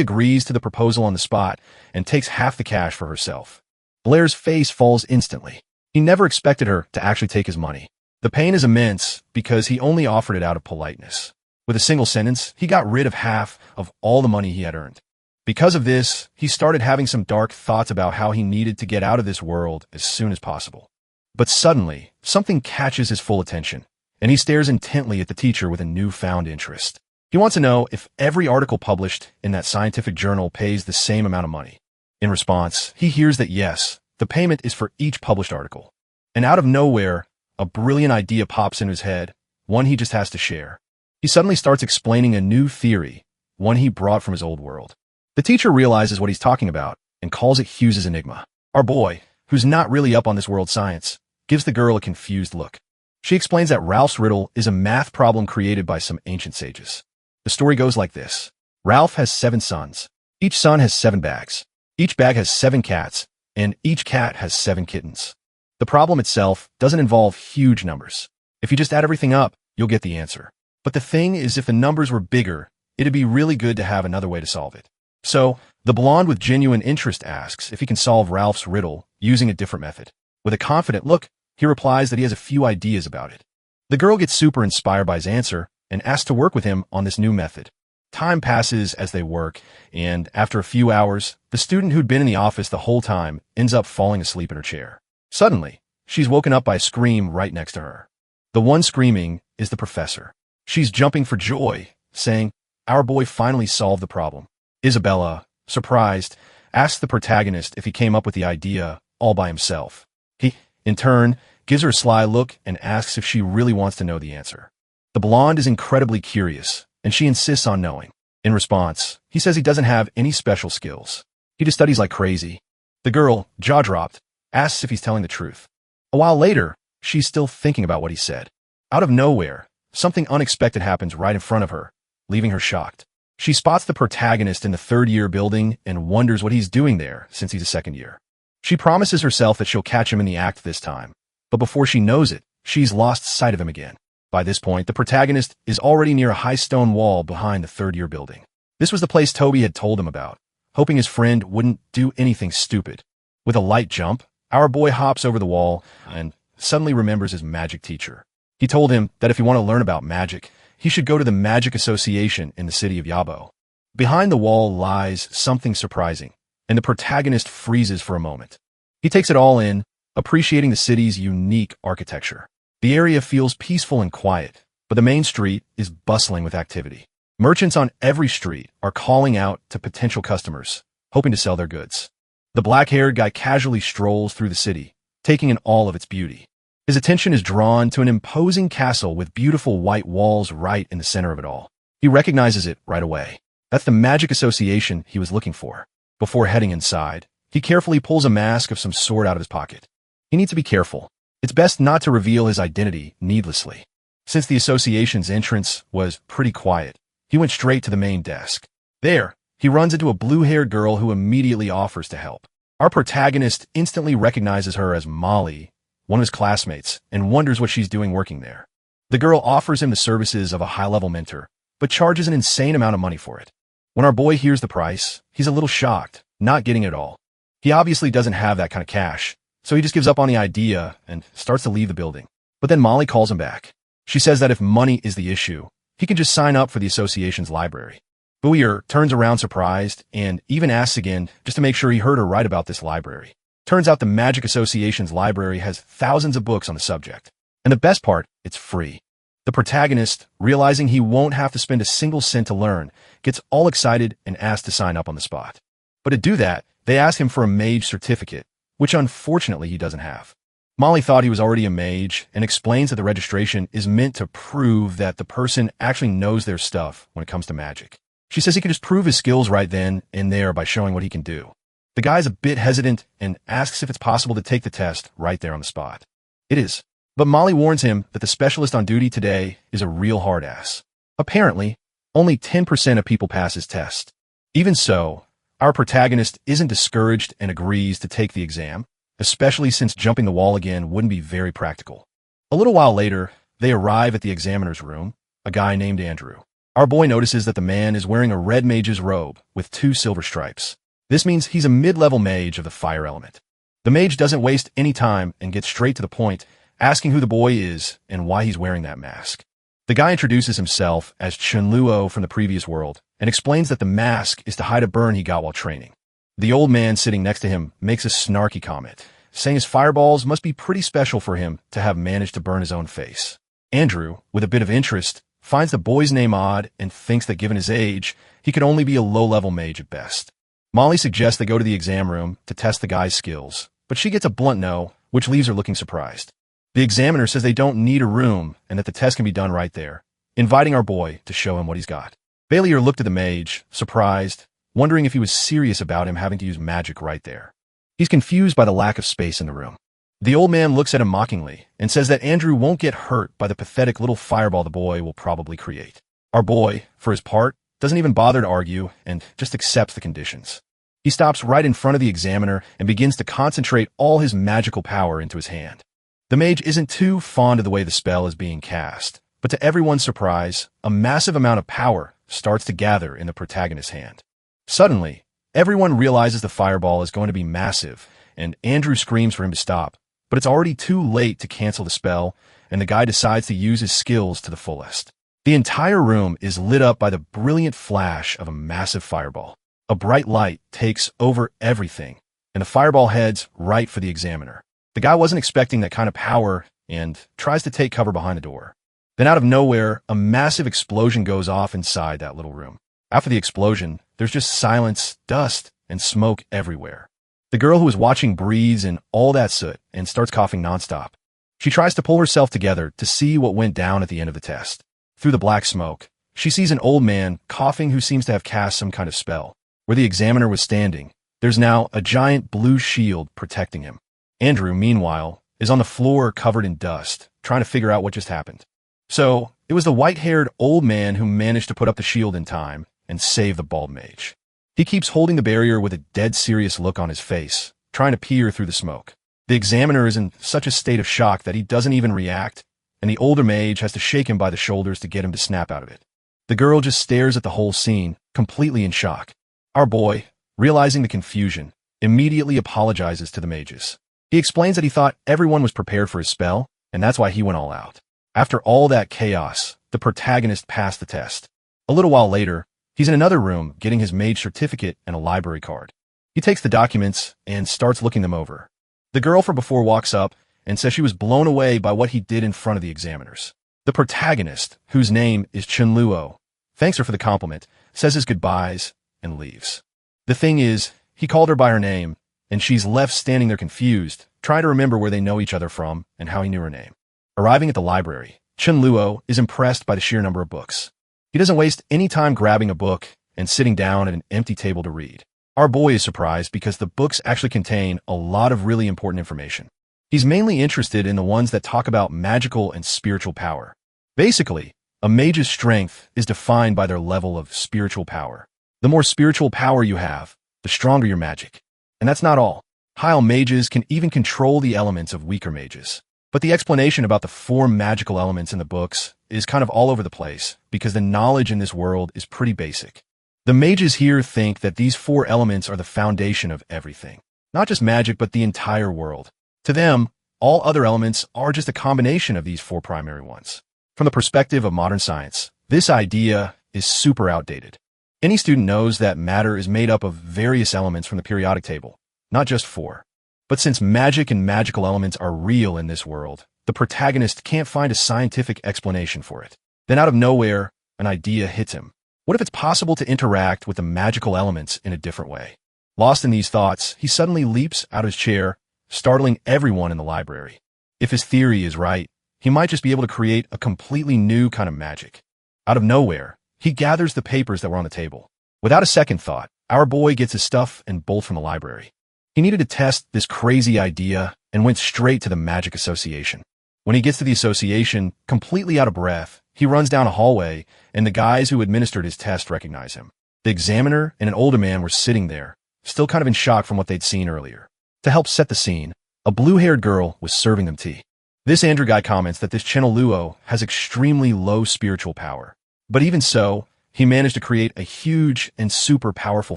agrees to the proposal on the spot and takes half the cash for herself. Blair's face falls instantly. He never expected her to actually take his money. The pain is immense because he only offered it out of politeness. With a single sentence, he got rid of half of all the money he had earned. Because of this, he started having some dark thoughts about how he needed to get out of this world as soon as possible. But suddenly, something catches his full attention, and he stares intently at the teacher with a newfound interest. He wants to know if every article published in that scientific journal pays the same amount of money. In response, he hears that yes, the payment is for each published article. And out of nowhere, a brilliant idea pops into his head, one he just has to share. He suddenly starts explaining a new theory, one he brought from his old world. The teacher realizes what he's talking about and calls it Hughes's enigma. Our boy, who's not really up on this world science, gives the girl a confused look. She explains that Ralph's riddle is a math problem created by some ancient sages. The story goes like this. Ralph has 7 sons. Each son has 7 bags. Each bag has 7 cats, and each cat has 7 kittens. The problem itself doesn't involve huge numbers. If you just add everything up, you'll get the answer. But the thing is, if the numbers were bigger, it'd be really good to have another way to solve it. So, the blonde with genuine interest asks if he can solve Ralph's riddle using a different method. With a confident look, he replies that he has a few ideas about it. The girl gets super inspired by his answer and asks to work with him on this new method. Time passes as they work, and after a few hours, the student who'd been in the office the whole time ends up falling asleep in her chair. Suddenly, she's woken up by a scream right next to her. The one screaming is the professor. She's jumping for joy, saying, "Our boy finally solved the problem." Isabella, surprised, asks the protagonist if he came up with the idea all by himself. He, in turn, gives her a sly look and asks if she really wants to know the answer. The blonde is incredibly curious, and she insists on knowing. In response, he says he doesn't have any special skills. He just studies like crazy. The girl, jaw-dropped, asks if he's telling the truth. A while later, she's still thinking about what he said. Out of nowhere, something unexpected happens right in front of her, leaving her shocked. She spots the protagonist in the 3rd-year building and wonders what he's doing there since he's a 2nd year. She promises herself that she'll catch him in the act this time, but before she knows it, she's lost sight of him again. By this point, the protagonist is already near a high stone wall behind the 3rd-year building. This was the place Toby had told him about, hoping his friend wouldn't do anything stupid. With a light jump, our boy hops over the wall and suddenly remembers his magic teacher. He told him that if he wanted to learn about magic, he should go to the Magic Association in the city of Yabo. Behind the wall lies something surprising, and the protagonist freezes for a moment. He takes it all in, appreciating the city's unique architecture. The area feels peaceful and quiet, but the main street is bustling with activity. Merchants on every street are calling out to potential customers, hoping to sell their goods. The black-haired guy casually strolls through the city, taking in all of its beauty. His attention is drawn to an imposing castle with beautiful white walls right in the center of it all. He recognizes it right away. That's the Magic Association he was looking for. Before heading inside, he carefully pulls a mask of some sort out of his pocket. He needs to be careful. It's best not to reveal his identity needlessly. Since the association's entrance was pretty quiet, he went straight to the main desk. There, he runs into a blue-haired girl who immediately offers to help. Our protagonist instantly recognizes her as Molly, one of his classmates, and wonders what she's doing working there. The girl offers him the services of a high-level mentor, but charges an insane amount of money for it. When our boy hears the price, he's a little shocked, not getting it all. He obviously doesn't have that kind of cash, so he just gives up on the idea and starts to leave the building. But then Molly calls him back. She says that if money is the issue, he can just sign up for the association's library. Booyer turns around surprised and even asks again just to make sure he heard her right about this library. Turns out the Magic Association's library has thousands of books on the subject. And the best part, it's free. The protagonist, realizing he won't have to spend a single cent to learn, gets all excited and asks to sign up on the spot. But to do that, they ask him for a mage certificate, which unfortunately he doesn't have. Molly thought he was already a mage and explains that the registration is meant to prove that the person actually knows their stuff when it comes to magic. She says he can just prove his skills right then and there by showing what he can do. The guy's a bit hesitant and asks if it's possible to take the test right there on the spot. It is. But Molly warns him that the specialist on duty today is a real hard ass. Apparently, only 10% of people pass his test. Even so, Our protagonist isn't discouraged and agrees to take the exam, especially since jumping the wall again wouldn't be very practical. A little while later, they arrive at the examiner's room, a guy named Andrew. Our boy notices that the man is wearing a red mage's robe with 2 silver stripes. This means he's a mid-level mage of the fire element. The mage doesn't waste any time and gets straight to the point, asking who the boy is and why he's wearing that mask. The guy introduces himself as Chunluo from the previous world and explains that the mask is to hide a burn he got while training. The old man sitting next to him makes a snarky comment, saying his fireballs must be pretty special for him to have managed to burn his own face. Andrew, with a bit of interest, finds the boy's name odd and thinks that given his age, he could only be a low-level mage at best. Molly suggests they go to the exam room to test the guy's skills, but she gets a blunt no, which leaves her looking surprised. The examiner says they don't need a room and that the test can be done right there, inviting our boy to show him what he's got. Baelier looked at the mage, surprised, wondering if he was serious about him having to use magic right there. He's confused by the lack of space in the room. The old man looks at him mockingly and says that Andrew won't get hurt by the pathetic little fireball the boy will probably create. Our boy, for his part, doesn't even bother to argue and just accepts the conditions. He stops right in front of the examiner and begins to concentrate all his magical power into his hand. The mage isn't too fond of the way the spell is being cast, but to everyone's surprise, a massive amount of power starts to gather in the protagonist's hand. Suddenly, everyone realizes the fireball is going to be massive, and Andrew screams for him to stop, but it's already too late to cancel the spell, and the guy decides to use his skills to the fullest. The entire room is lit up by the brilliant flash of a massive fireball. A bright light takes over everything, and the fireball heads right for the examiner. The guy wasn't expecting that kind of power and tries to take cover behind a door. Then out of nowhere, a massive explosion goes off inside that little room. After the explosion, there's just silence, dust, and smoke everywhere. The girl who was watching breathes in all that soot and starts coughing nonstop. She tries to pull herself together to see what went down at the end of the test. Through the black smoke, she sees an old man coughing who seems to have cast some kind of spell. Where the examiner was standing, there's now a giant blue shield protecting him. Andrew, meanwhile, is on the floor covered in dust, trying to figure out what just happened. So, it was the white-haired old man who managed to put up the shield in time and save the bald mage. He keeps holding the barrier with a dead serious look on his face, trying to peer through the smoke. The examiner is in such a state of shock that he doesn't even react, and the older mage has to shake him by the shoulders to get him to snap out of it. The girl just stares at the whole scene, completely in shock. Our boy, realizing the confusion, immediately apologizes to the mages. He explains that he thought everyone was prepared for his spell, and that's why he went all out. After all that chaos, the protagonist passed the test. A little while later, he's in another room getting his mage certificate and a library card. He takes the documents and starts looking them over. The girl from before walks up and says she was blown away by what he did in front of the examiners. The protagonist, whose name is Chunluo, thanks her for the compliment, says his goodbyes, and leaves. The thing is, he called her by her name, and she's left standing there confused, trying to remember where they know each other from and how he knew her name. Arriving at the library, Chunluo is impressed by the sheer number of books. He doesn't waste any time grabbing a book and sitting down at an empty table to read. Our boy is surprised because the books actually contain a lot of really important information. He's mainly interested in the ones that talk about magical and spiritual power. Basically, a mage's strength is defined by their level of spiritual power. The more spiritual power you have, the stronger your magic. And that's not all. High mages can even control the elements of weaker mages. But the explanation about the 4 magical elements in the books is kind of all over the place because the knowledge in this world is pretty basic. The mages here think that these 4 elements are the foundation of everything. Not just magic, but the entire world. To them, all other elements are just a combination of these 4 primary ones. From the perspective of modern science, this idea is super outdated. Any student knows that matter is made up of various elements from the periodic table, not just 4. But since magic and magical elements are real in this world, the protagonist can't find a scientific explanation for it. Then out of nowhere, an idea hits him. What if it's possible to interact with the magical elements in a different way? Lost in these thoughts, he suddenly leaps out of his chair, startling everyone in the library. If his theory is right, he might just be able to create a completely new kind of magic. Out of nowhere, he gathers the papers that were on the table. Without a second thought, our boy gets his stuff and bolts from the library. He needed to test this crazy idea and went straight to the Magic Association. When he gets to the association, completely out of breath, he runs down a hallway, and the guys who administered his test recognize him. The examiner and an older man were sitting there, still kind of in shock from what they'd seen earlier. To help set the scene, a blue-haired girl was serving them tea. This Andrew guy comments that this Channel Luo has extremely low spiritual power. But even so, he managed to create a huge and super powerful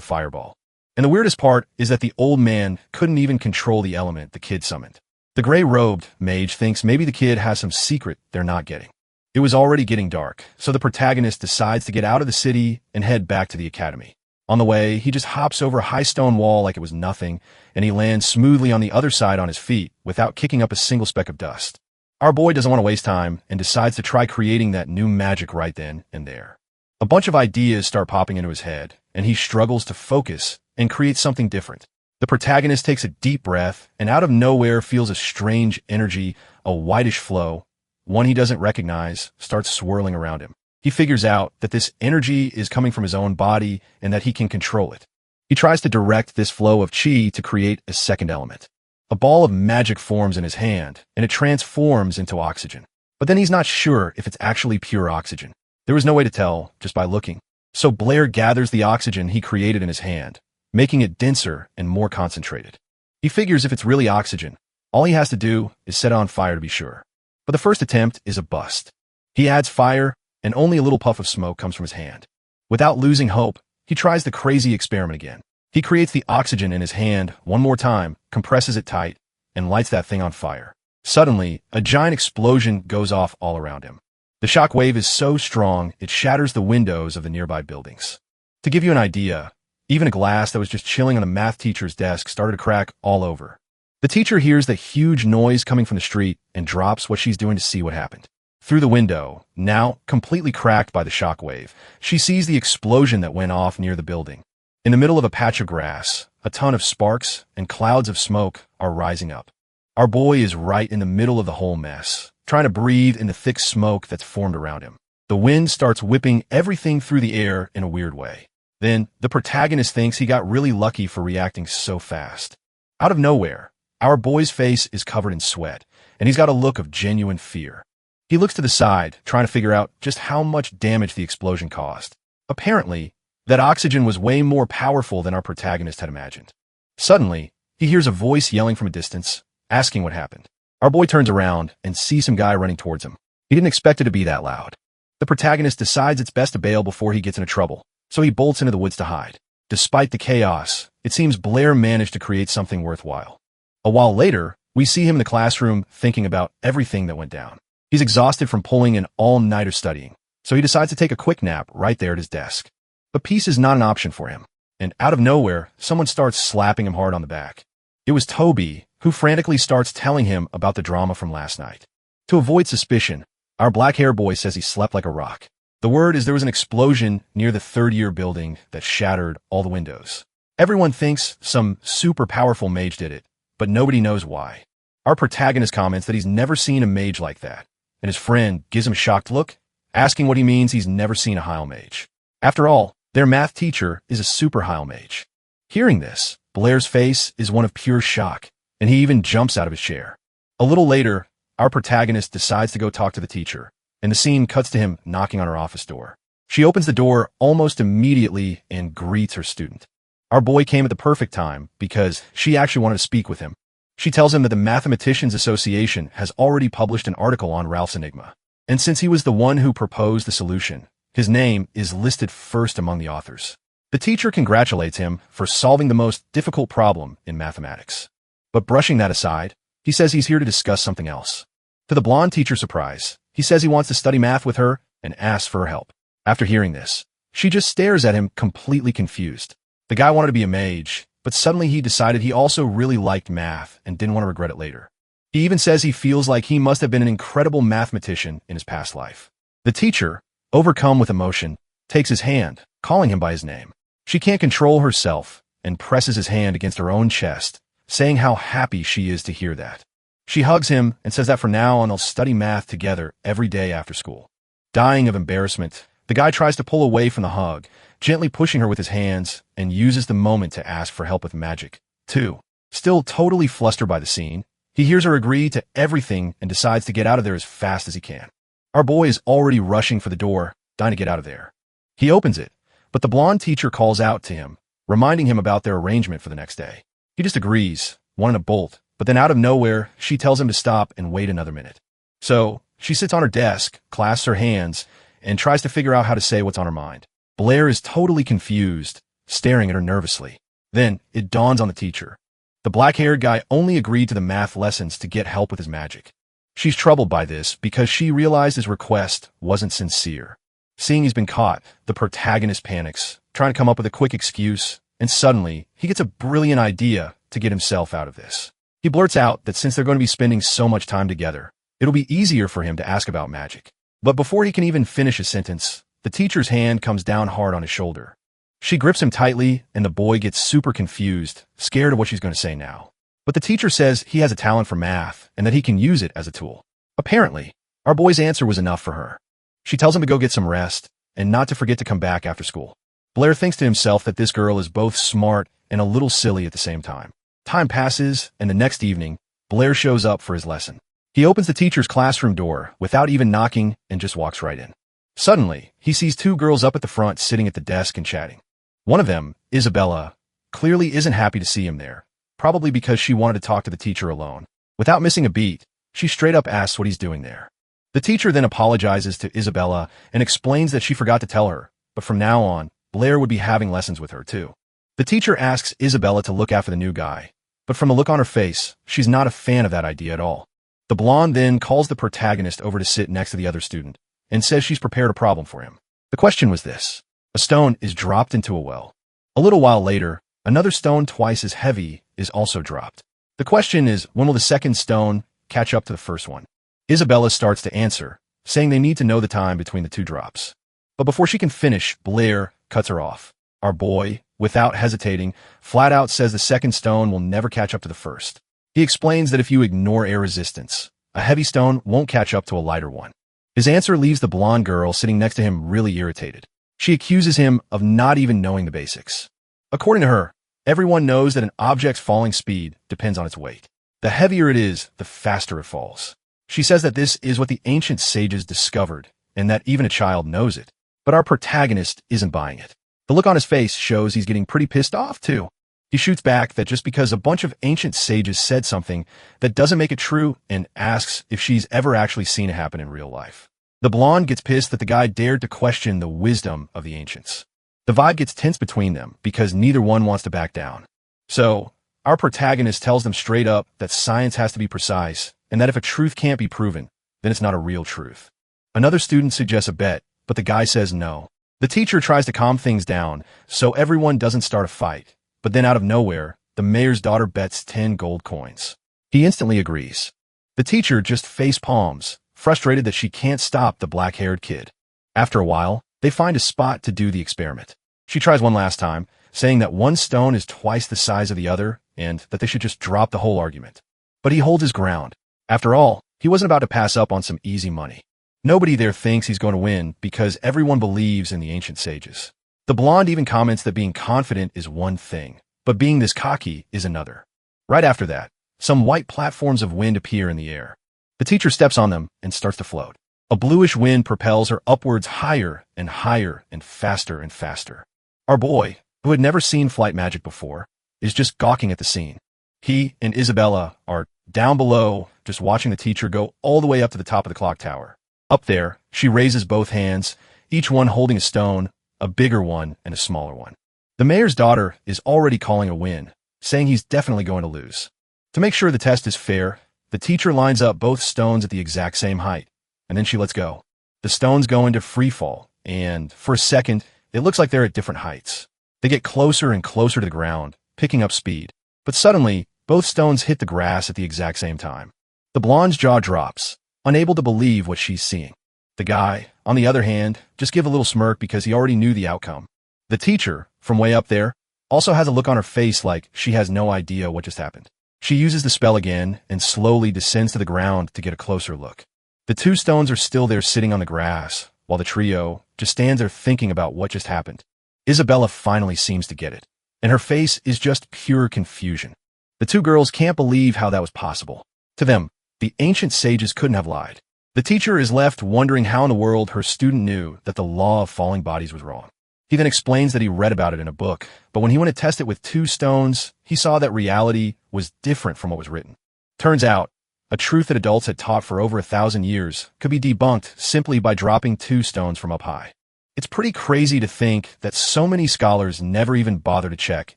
fireball. And the weirdest part is that the old man couldn't even control the element the kid summoned. The gray-robed mage thinks maybe the kid has some secret they're not getting. It was already getting dark, so the protagonist decides to get out of the city and head back to the academy. On the way, he just hops over a high stone wall like it was nothing, and he lands smoothly on the other side on his feet without kicking up a single speck of dust. Our boy doesn't want to waste time and decides to try creating that new magic right then and there. A bunch of ideas start popping into his head, and he struggles to focus and create something different. The protagonist takes a deep breath and out of nowhere feels a strange energy, a whitish flow, one he doesn't recognize, starts swirling around him. He figures out that this energy is coming from his own body and that he can control it. He tries to direct this flow of chi to create a second element. A ball of magic forms in his hand, and it transforms into oxygen. But then he's not sure if it's actually pure oxygen. There was no way to tell just by looking. So Blair gathers the oxygen he created in his hand, making it denser and more concentrated. He figures if it's really oxygen, all he has to do is set it on fire to be sure. But the first attempt is a bust. He adds fire, and only a little puff of smoke comes from his hand. Without losing hope, he tries the crazy experiment again. He creates the oxygen in his hand one more time, compresses it tight, and lights that thing on fire. Suddenly, a giant explosion goes off all around him. The shock wave is so strong, it shatters the windows of the nearby buildings. To give you an idea, even a glass that was just chilling on the math teacher's desk started to crack all over. The teacher hears the huge noise coming from the street and drops what she's doing to see what happened. Through the window, now completely cracked by the shock wave, she sees the explosion that went off near the building. In the middle of a patch of grass, a ton of sparks and clouds of smoke are rising up. Our boy is right in the middle of the whole mess, trying to breathe in the thick smoke that's formed around him. The wind starts whipping everything through the air in a weird way. Then, the protagonist thinks he got really lucky for reacting so fast. Out of nowhere, our boy's face is covered in sweat, and he's got a look of genuine fear. He looks to the side, trying to figure out just how much damage the explosion caused. Apparently, that oxygen was way more powerful than our protagonist had imagined. Suddenly, he hears a voice yelling from a distance, asking what happened. Our boy turns around and sees some guy running towards him. He didn't expect it to be that loud. The protagonist decides it's best to bail before he gets into trouble, so he bolts into the woods to hide. Despite the chaos, it seems Blair managed to create something worthwhile. A while later, we see him in the classroom thinking about everything that went down. He's exhausted from pulling an all-nighter studying, so he decides to take a quick nap right there at his desk. But peace is not an option for him, and out of nowhere, someone starts slapping him hard on the back. It was Toby, who frantically starts telling him about the drama from last night. To avoid suspicion, our black-haired boy says he slept like a rock. The word is there was an explosion near the third-year building that shattered all the windows. Everyone thinks some super powerful mage did it, but nobody knows why. Our protagonist comments that he's never seen a mage like that, and his friend gives him a shocked look, asking what he means he's never seen a Heil mage. After all, their math teacher is a super Heil mage. Hearing this, Blair's face is one of pure shock, and he even jumps out of his chair. A little later, our protagonist decides to go talk to the teacher, and the scene cuts to him knocking on her office door. She opens the door almost immediately and greets her student. Our boy came at the perfect time because she actually wanted to speak with him. She tells him that the Mathematicians Association has already published an article on Ralph's enigma, and since he was the one who proposed the solution, his name is listed first among the authors. The teacher congratulates him for solving the most difficult problem in mathematics. But brushing that aside, he says he's here to discuss something else. To the blonde teacher's surprise, he says he wants to study math with her and asks for her help. After hearing this, she just stares at him completely confused. The guy wanted to be a mage, but suddenly he decided he also really liked math and didn't want to regret it later. He even says he feels like he must have been an incredible mathematician in his past life. The teacher, overcome with emotion, takes his hand, calling him by his name. She can't control herself and presses his hand against her own chest, saying how happy she is to hear that. She hugs him and says that from now on they'll study math together every day after school. Dying of embarrassment, the guy tries to pull away from the hug, gently pushing her with his hands, and uses the moment to ask for help with magic, too. Still totally flustered by the scene, he hears her agree to everything and decides to get out of there as fast as he can. Our boy is already rushing for the door, dying to get out of there. He opens it, But the blonde teacher calls out to him, reminding him about their arrangement for the next day. He just agrees, wanting to bolt, but then out of nowhere, she tells him to stop and wait another minute. So, she sits on her desk, clasps her hands, and tries to figure out how to say what's on her mind. Blair is totally confused, staring at her nervously. Then, it dawns on the teacher. The black-haired guy only agreed to the math lessons to get help with his magic. She's troubled by this because she realized his request wasn't sincere. Seeing he's been caught, the protagonist panics, trying to come up with a quick excuse, and suddenly, he gets a brilliant idea to get himself out of this. He blurts out that since they're going to be spending so much time together, it'll be easier for him to ask about magic. But before he can even finish a sentence, the teacher's hand comes down hard on his shoulder. She grips him tightly, and the boy gets super confused, scared of what she's going to say now. But the teacher says he has a talent for math and that he can use it as a tool. Apparently, our boy's answer was enough for her. She tells him to go get some rest and not to forget to come back after school. Blair thinks to himself that this girl is both smart and a little silly at the same time. Time passes, and the next evening, Blair shows up for his lesson. He opens the teacher's classroom door without even knocking and just walks right in. Suddenly, he sees two girls up at the front sitting at the desk and chatting. One of them, Isabella, clearly isn't happy to see him there, probably because she wanted to talk to the teacher alone. Without missing a beat, she straight up asks what he's doing there. The teacher then apologizes to Isabella and explains that she forgot to tell her, but from now on, Blair would be having lessons with her too. The teacher asks Isabella to look after the new guy, but from the look on her face, she's not a fan of that idea at all. The blonde then calls the protagonist over to sit next to the other student and says she's prepared a problem for him. The question was this. A stone is dropped into a well. A little while later, another stone twice as heavy is also dropped. The question is, when will the second stone catch up to the first one? Isabella starts to answer, saying they need to know the time between the two drops. But before she can finish, Blair cuts her off. Our boy, without hesitating, flat out says the second stone will never catch up to the first. He explains that if you ignore air resistance, a heavy stone won't catch up to a lighter one. His answer leaves the blonde girl sitting next to him really irritated. She accuses him of not even knowing the basics. According to her, everyone knows that an object's falling speed depends on its weight. The heavier it is, the faster it falls. She says that this is what the ancient sages discovered, and that even a child knows it. But our protagonist isn't buying it. The look on his face shows he's getting pretty pissed off, too. He shoots back that just because a bunch of ancient sages said something, that doesn't make it true, and asks if she's ever actually seen it happen in real life. The blonde gets pissed that the guy dared to question the wisdom of the ancients. The vibe gets tense between them because neither one wants to back down. So, our protagonist tells them straight up that science has to be precise, and that if a truth can't be proven, then it's not a real truth. Another student suggests a bet, but the guy says no. The teacher tries to calm things down so everyone doesn't start a fight, but then out of nowhere, the mayor's daughter bets 10 gold coins. He instantly agrees. The teacher just face palms, frustrated that she can't stop the black-haired kid. After a while, they find a spot to do the experiment. She tries one last time, saying that one stone is twice the size of the other and that they should just drop the whole argument. But he holds his ground. After all, he wasn't about to pass up on some easy money. Nobody there thinks he's going to win because everyone believes in the ancient sages. The blonde even comments that being confident is one thing, but being this cocky is another. Right after that, some white platforms of wind appear in the air. The teacher steps on them and starts to float. A bluish wind propels her upwards higher and higher and faster. Our boy, who had never seen flight magic before, is just gawking at the scene. He and Isabella are down below, just watching the teacher go all the way up to the top of the clock tower. Up there, she raises both hands, each one holding a stone, a bigger one and a smaller one. The mayor's daughter is already calling a win, saying he's definitely going to lose. To make sure the test is fair, the teacher lines up both stones at the exact same height, and then she lets go. The stones go into free fall, and for a second, it looks like they're at different heights. They get closer and closer to the ground, picking up speed. But suddenly, both stones hit the grass at the exact same time. The blonde's jaw drops, unable to believe what she's seeing. The guy, on the other hand, just gives a little smirk because he already knew the outcome. The teacher, from way up there, also has a look on her face like she has no idea what just happened. She uses the spell again and slowly descends to the ground to get a closer look. The two stones are still there sitting on the grass, while the trio just stands there thinking about what just happened. Isabella finally seems to get it, and her face is just pure confusion. The two girls can't believe how that was possible. To them, the ancient sages couldn't have lied. The teacher is left wondering how in the world her student knew that the law of falling bodies was wrong. He then explains that he read about it in a book, but when he went to test it with 2 stones, he saw that reality was different from what was written. Turns out, a truth that adults had taught for over 1,000 years could be debunked simply by dropping 2 stones from up high. It's pretty crazy to think that so many scholars never even bother to check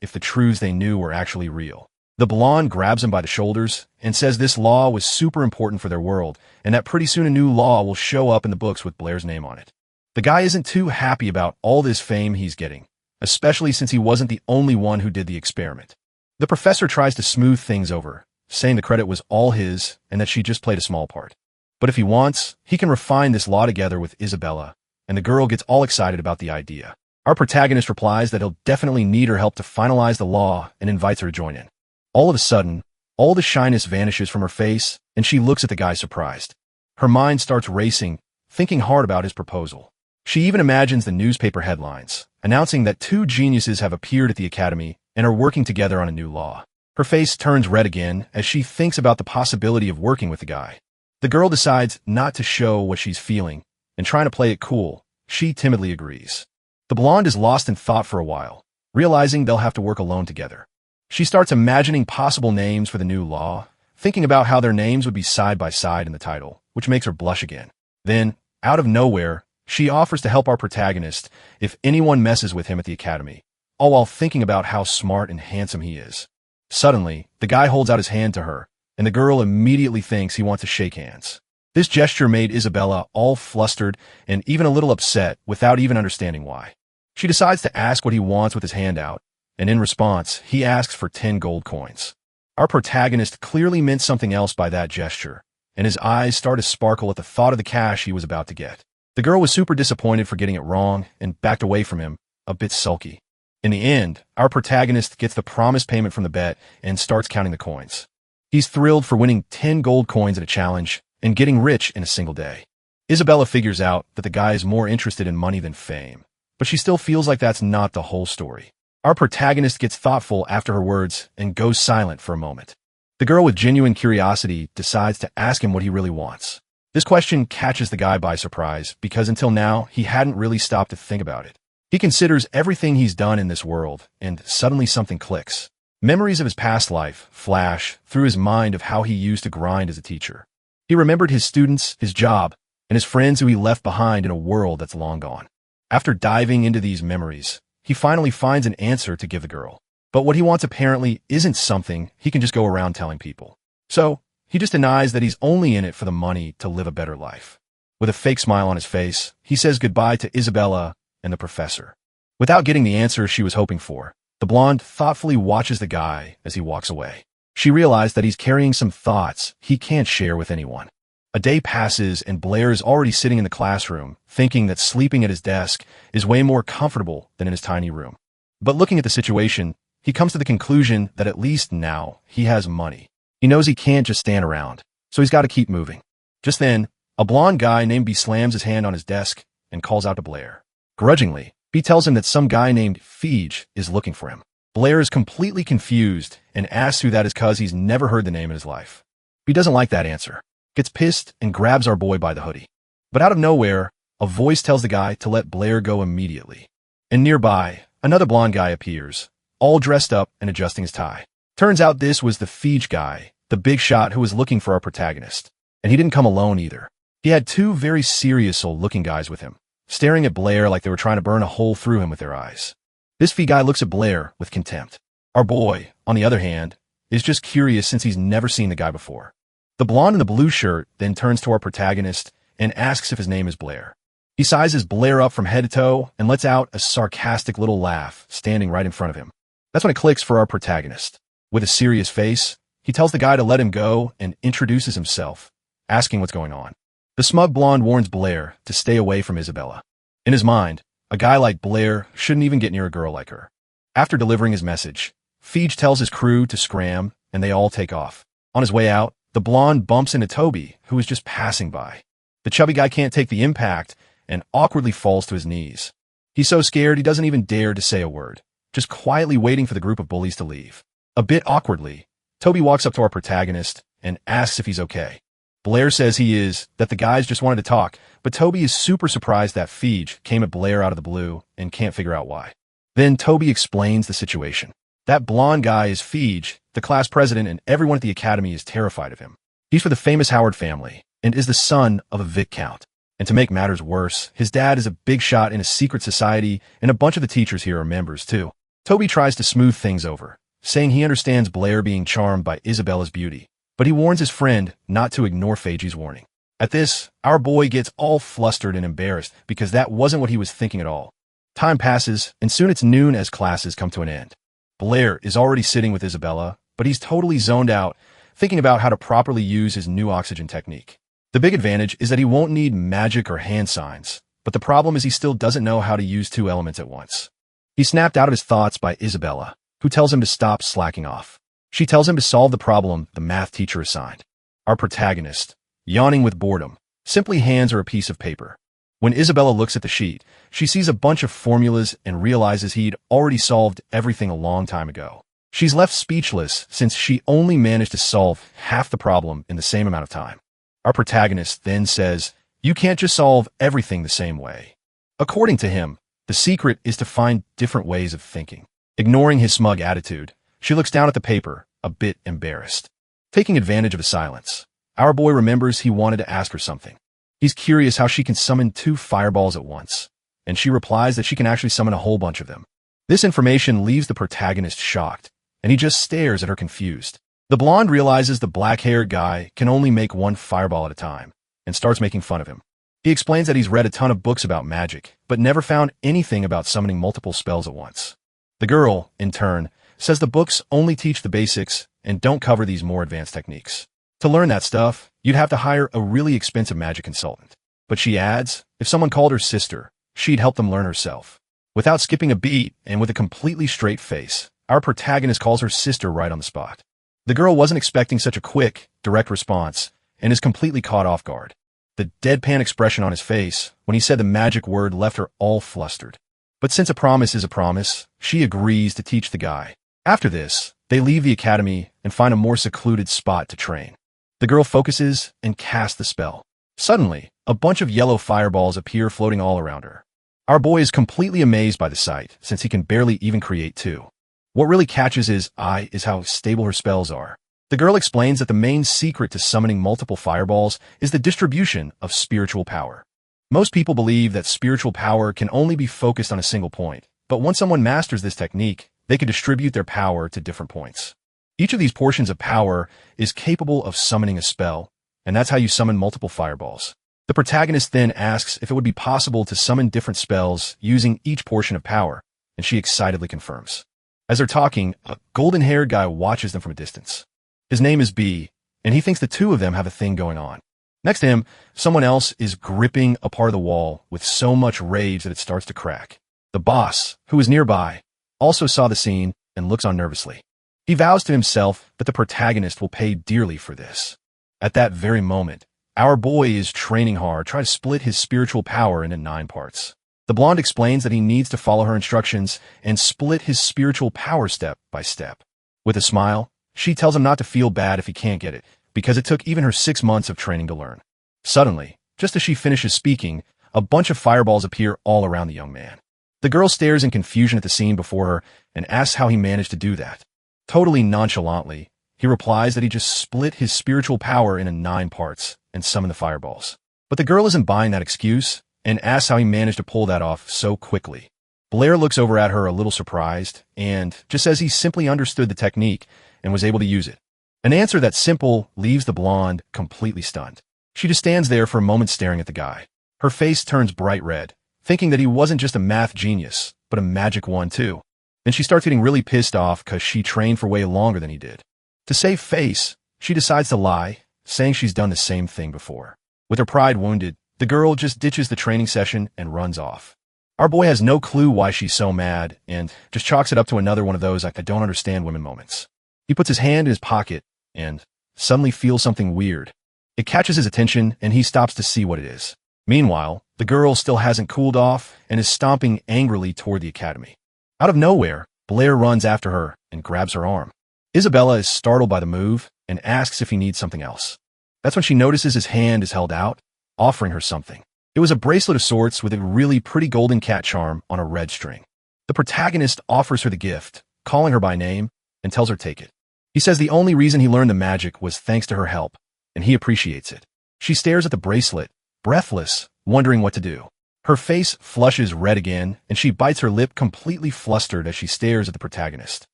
if the truths they knew were actually real. The blonde grabs him by the shoulders and says this law was super important for their world, and that pretty soon a new law will show up in the books with Blair's name on it. The guy isn't too happy about all this fame he's getting, especially since he wasn't the only one who did the experiment. The professor tries to smooth things over, saying the credit was all his and that she just played a small part. But if he wants, he can refine this law together with Isabella, and the girl gets all excited about the idea. Our protagonist replies that he'll definitely need her help to finalize the law and invites her to join in. All of a sudden, all the shyness vanishes from her face, and she looks at the guy surprised. Her mind starts racing, thinking hard about his proposal. She even imagines the newspaper headlines, announcing that 2 geniuses have appeared at the academy and are working together on a new law. Her face turns red again as she thinks about the possibility of working with the guy. The girl decides not to show what she's feeling, and trying to play it cool, she timidly agrees. The blonde is lost in thought for a while, realizing they'll have to work alone together. She starts imagining possible names for the new law, thinking about how their names would be side by side in the title, which makes her blush again. Then, out of nowhere, she offers to help our protagonist if anyone messes with him at the academy, all while thinking about how smart and handsome he is. Suddenly, the guy holds out his hand to her, and the girl immediately thinks he wants to shake hands. This gesture made Isabella all flustered and even a little upset without even understanding why. She decides to ask what he wants with his hand out, and in response, he asks for 10 gold coins. Our protagonist clearly meant something else by that gesture, and his eyes start to sparkle at the thought of the cash he was about to get. The girl was super disappointed for getting it wrong and backed away from him, a bit sulky. In the end, our protagonist gets the promised payment from the bet and starts counting the coins. He's thrilled for winning 10 gold coins in a challenge and getting rich in a single day. Isabella figures out that the guy is more interested in money than fame, but she still feels like that's not the whole story. Our protagonist gets thoughtful after her words and goes silent for a moment. The girl with genuine curiosity decides to ask him what he really wants. This question catches the guy by surprise because until now, he hadn't really stopped to think about it. He considers everything he's done in this world, and suddenly something clicks. Memories of his past life flash through his mind of how he used to grind as a teacher. He remembered his students, his job, and his friends who he left behind in a world that's long gone. After diving into these memories, he finally finds an answer to give the girl. But what he wants apparently isn't something he can just go around telling people. So, he just denies that he's only in it for the money to live a better life. With a fake smile on his face, he says goodbye to Isabella and the professor. Without getting the answer she was hoping for, the blonde thoughtfully watches the guy as he walks away. She realized that he's carrying some thoughts he can't share with anyone. A day passes and Blair is already sitting in the classroom, thinking that sleeping at his desk is way more comfortable than in his tiny room. But looking at the situation, he comes to the conclusion that at least now he has money. He knows he can't just stand around, so he's got to keep moving. Just then, a blonde guy named B slams his hand on his desk and calls out to Blair. Grudgingly, B tells him that some guy named Feej is looking for him. Blair is completely confused and asks who that is cause he's never heard the name in his life. B doesn't like that answer, gets pissed and grabs our boy by the hoodie. But out of nowhere, a voice tells the guy to let Blair go immediately. And nearby, another blonde guy appears, all dressed up and adjusting his tie. Turns out this was the Feej guy, the big shot who was looking for our protagonist. And he didn't come alone either. He had 2 very serious-looking guys with him, staring at Blair like they were trying to burn a hole through him with their eyes. This Feej guy looks at Blair with contempt. Our boy, on the other hand, is just curious since he's never seen the guy before. The blonde in the blue shirt then turns to our protagonist and asks if his name is Blair. He sizes Blair up from head to toe and lets out a sarcastic little laugh standing right in front of him. That's when it clicks for our protagonist. With a serious face, he tells the guy to let him go and introduces himself, asking what's going on. The smug blonde warns Blair to stay away from Isabella. In his mind, a guy like Blair shouldn't even get near a girl like her. After delivering his message, Feej tells his crew to scram, and they all take off. On his way out, the blonde bumps into Toby, who is just passing by. The chubby guy can't take the impact and awkwardly falls to his knees. He's so scared he doesn't even dare to say a word, just quietly waiting for the group of bullies to leave. A bit awkwardly, Toby walks up to our protagonist and asks if he's okay. Blair says he is, that the guys just wanted to talk, but Toby is super surprised that Feige came at Blair out of the blue and can't figure out why. Then Toby explains the situation. That blonde guy is Feige, the class president, and everyone at the academy is terrified of him. He's for the famous Howard family and is the son of a Viscount. And to make matters worse, his dad is a big shot in a secret society, and a bunch of the teachers here are members too. Toby tries to smooth things over, saying he understands Blair being charmed by Isabella's beauty, but he warns his friend not to ignore Feiji's warning. At this, our boy gets all flustered and embarrassed because that wasn't what he was thinking at all. Time passes, and soon it's noon as classes come to an end. Blair is already sitting with Isabella, but he's totally zoned out, thinking about how to properly use his new oxygen technique. The big advantage is that he won't need magic or hand signs, but the problem is he still doesn't know how to use two elements at once. He's snapped out of his thoughts by Isabella, who tells him to stop slacking off. She tells him to solve the problem the math teacher assigned. Our protagonist, yawning with boredom, simply hands her a piece of paper. When Isabella looks at the sheet, she sees a bunch of formulas and realizes he'd already solved everything a long time ago. She's left speechless since she only managed to solve half the problem in the same amount of time. Our protagonist then says, "You can't just solve everything the same way." According to him, the secret is to find different ways of thinking. Ignoring his smug attitude, she looks down at the paper, a bit embarrassed. Taking advantage of the silence, our boy remembers he wanted to ask her something. He's curious how she can summon 2 fireballs at once, and she replies that she can actually summon a whole bunch of them. This information leaves the protagonist shocked, and he just stares at her confused. The blonde realizes the black-haired guy can only make 1 fireball at a time, and starts making fun of him. He explains that he's read a ton of books about magic, but never found anything about summoning multiple spells at once. The girl, in turn, says the books only teach the basics and don't cover these more advanced techniques. To learn that stuff, you'd have to hire a really expensive magic consultant. But she adds, if someone called her sister, she'd help them learn herself. Without skipping a beat and with a completely straight face, our protagonist calls her sister right on the spot. The girl wasn't expecting such a quick, direct response and is completely caught off guard. The deadpan expression on his face when he said the magic word left her all flustered. But since a promise is a promise, she agrees to teach the guy. After this, they leave the academy and find a more secluded spot to train. The girl focuses and casts the spell. Suddenly, a bunch of yellow fireballs appear floating all around her. Our boy is completely amazed by the sight, since he can barely even create 2. What really catches his eye is how stable her spells are. The girl explains that the main secret to summoning multiple fireballs is the distribution of spiritual power. Most people believe that spiritual power can only be focused on a single point, but once someone masters this technique, they can distribute their power to different points. Each of these portions of power is capable of summoning a spell, and that's how you summon multiple fireballs. The protagonist then asks if it would be possible to summon different spells using each portion of power, and she excitedly confirms. As they're talking, a golden-haired guy watches them from a distance. His name is B, and he thinks the 2 of them have a thing going on. Next to him, someone else is gripping a part of the wall with so much rage that it starts to crack. The boss, who is nearby, also saw the scene and looks on nervously. He vows to himself that the protagonist will pay dearly for this. At that very moment, our boy is training hard, trying to split his spiritual power into 9 parts. The blonde explains that he needs to follow her instructions and split his spiritual power step by step. With a smile, she tells him not to feel bad if he can't get it, because it took even her 6 months of training to learn. Suddenly, just as she finishes speaking, a bunch of fireballs appear all around the young man. The girl stares in confusion at the scene before her and asks how he managed to do that. Totally nonchalantly, he replies that he just split his spiritual power into 9 parts and summoned the fireballs. But the girl isn't buying that excuse and asks how he managed to pull that off so quickly. Blair looks over at her a little surprised and just says he simply understood the technique and was able to use it. An answer that simple leaves the blonde completely stunned. She just stands there for a moment staring at the guy. Her face turns bright red, thinking that he wasn't just a math genius, but a magic one too. Then she starts getting really pissed off because she trained for way longer than he did. To save face, she decides to lie, saying she's done the same thing before. With her pride wounded, the girl just ditches the training session and runs off. Our boy has no clue why she's so mad and just chalks it up to another one of those I don't understand women moments. He puts his hand in his pocket and suddenly feels something weird. It catches his attention and he stops to see what it is. Meanwhile, the girl still hasn't cooled off and is stomping angrily toward the academy. Out of nowhere, Blair runs after her and grabs her arm. Isabella is startled by the move and asks if he needs something else. That's when she notices his hand is held out, offering her something. It was a bracelet of sorts with a really pretty golden cat charm on a red string. The protagonist offers her the gift, calling her by name, and tells her take it. He says the only reason he learned the magic was thanks to her help, and he appreciates it. She stares at the bracelet, breathless, wondering what to do. Her face flushes red again, and she bites her lip, completely flustered as she stares at the protagonist.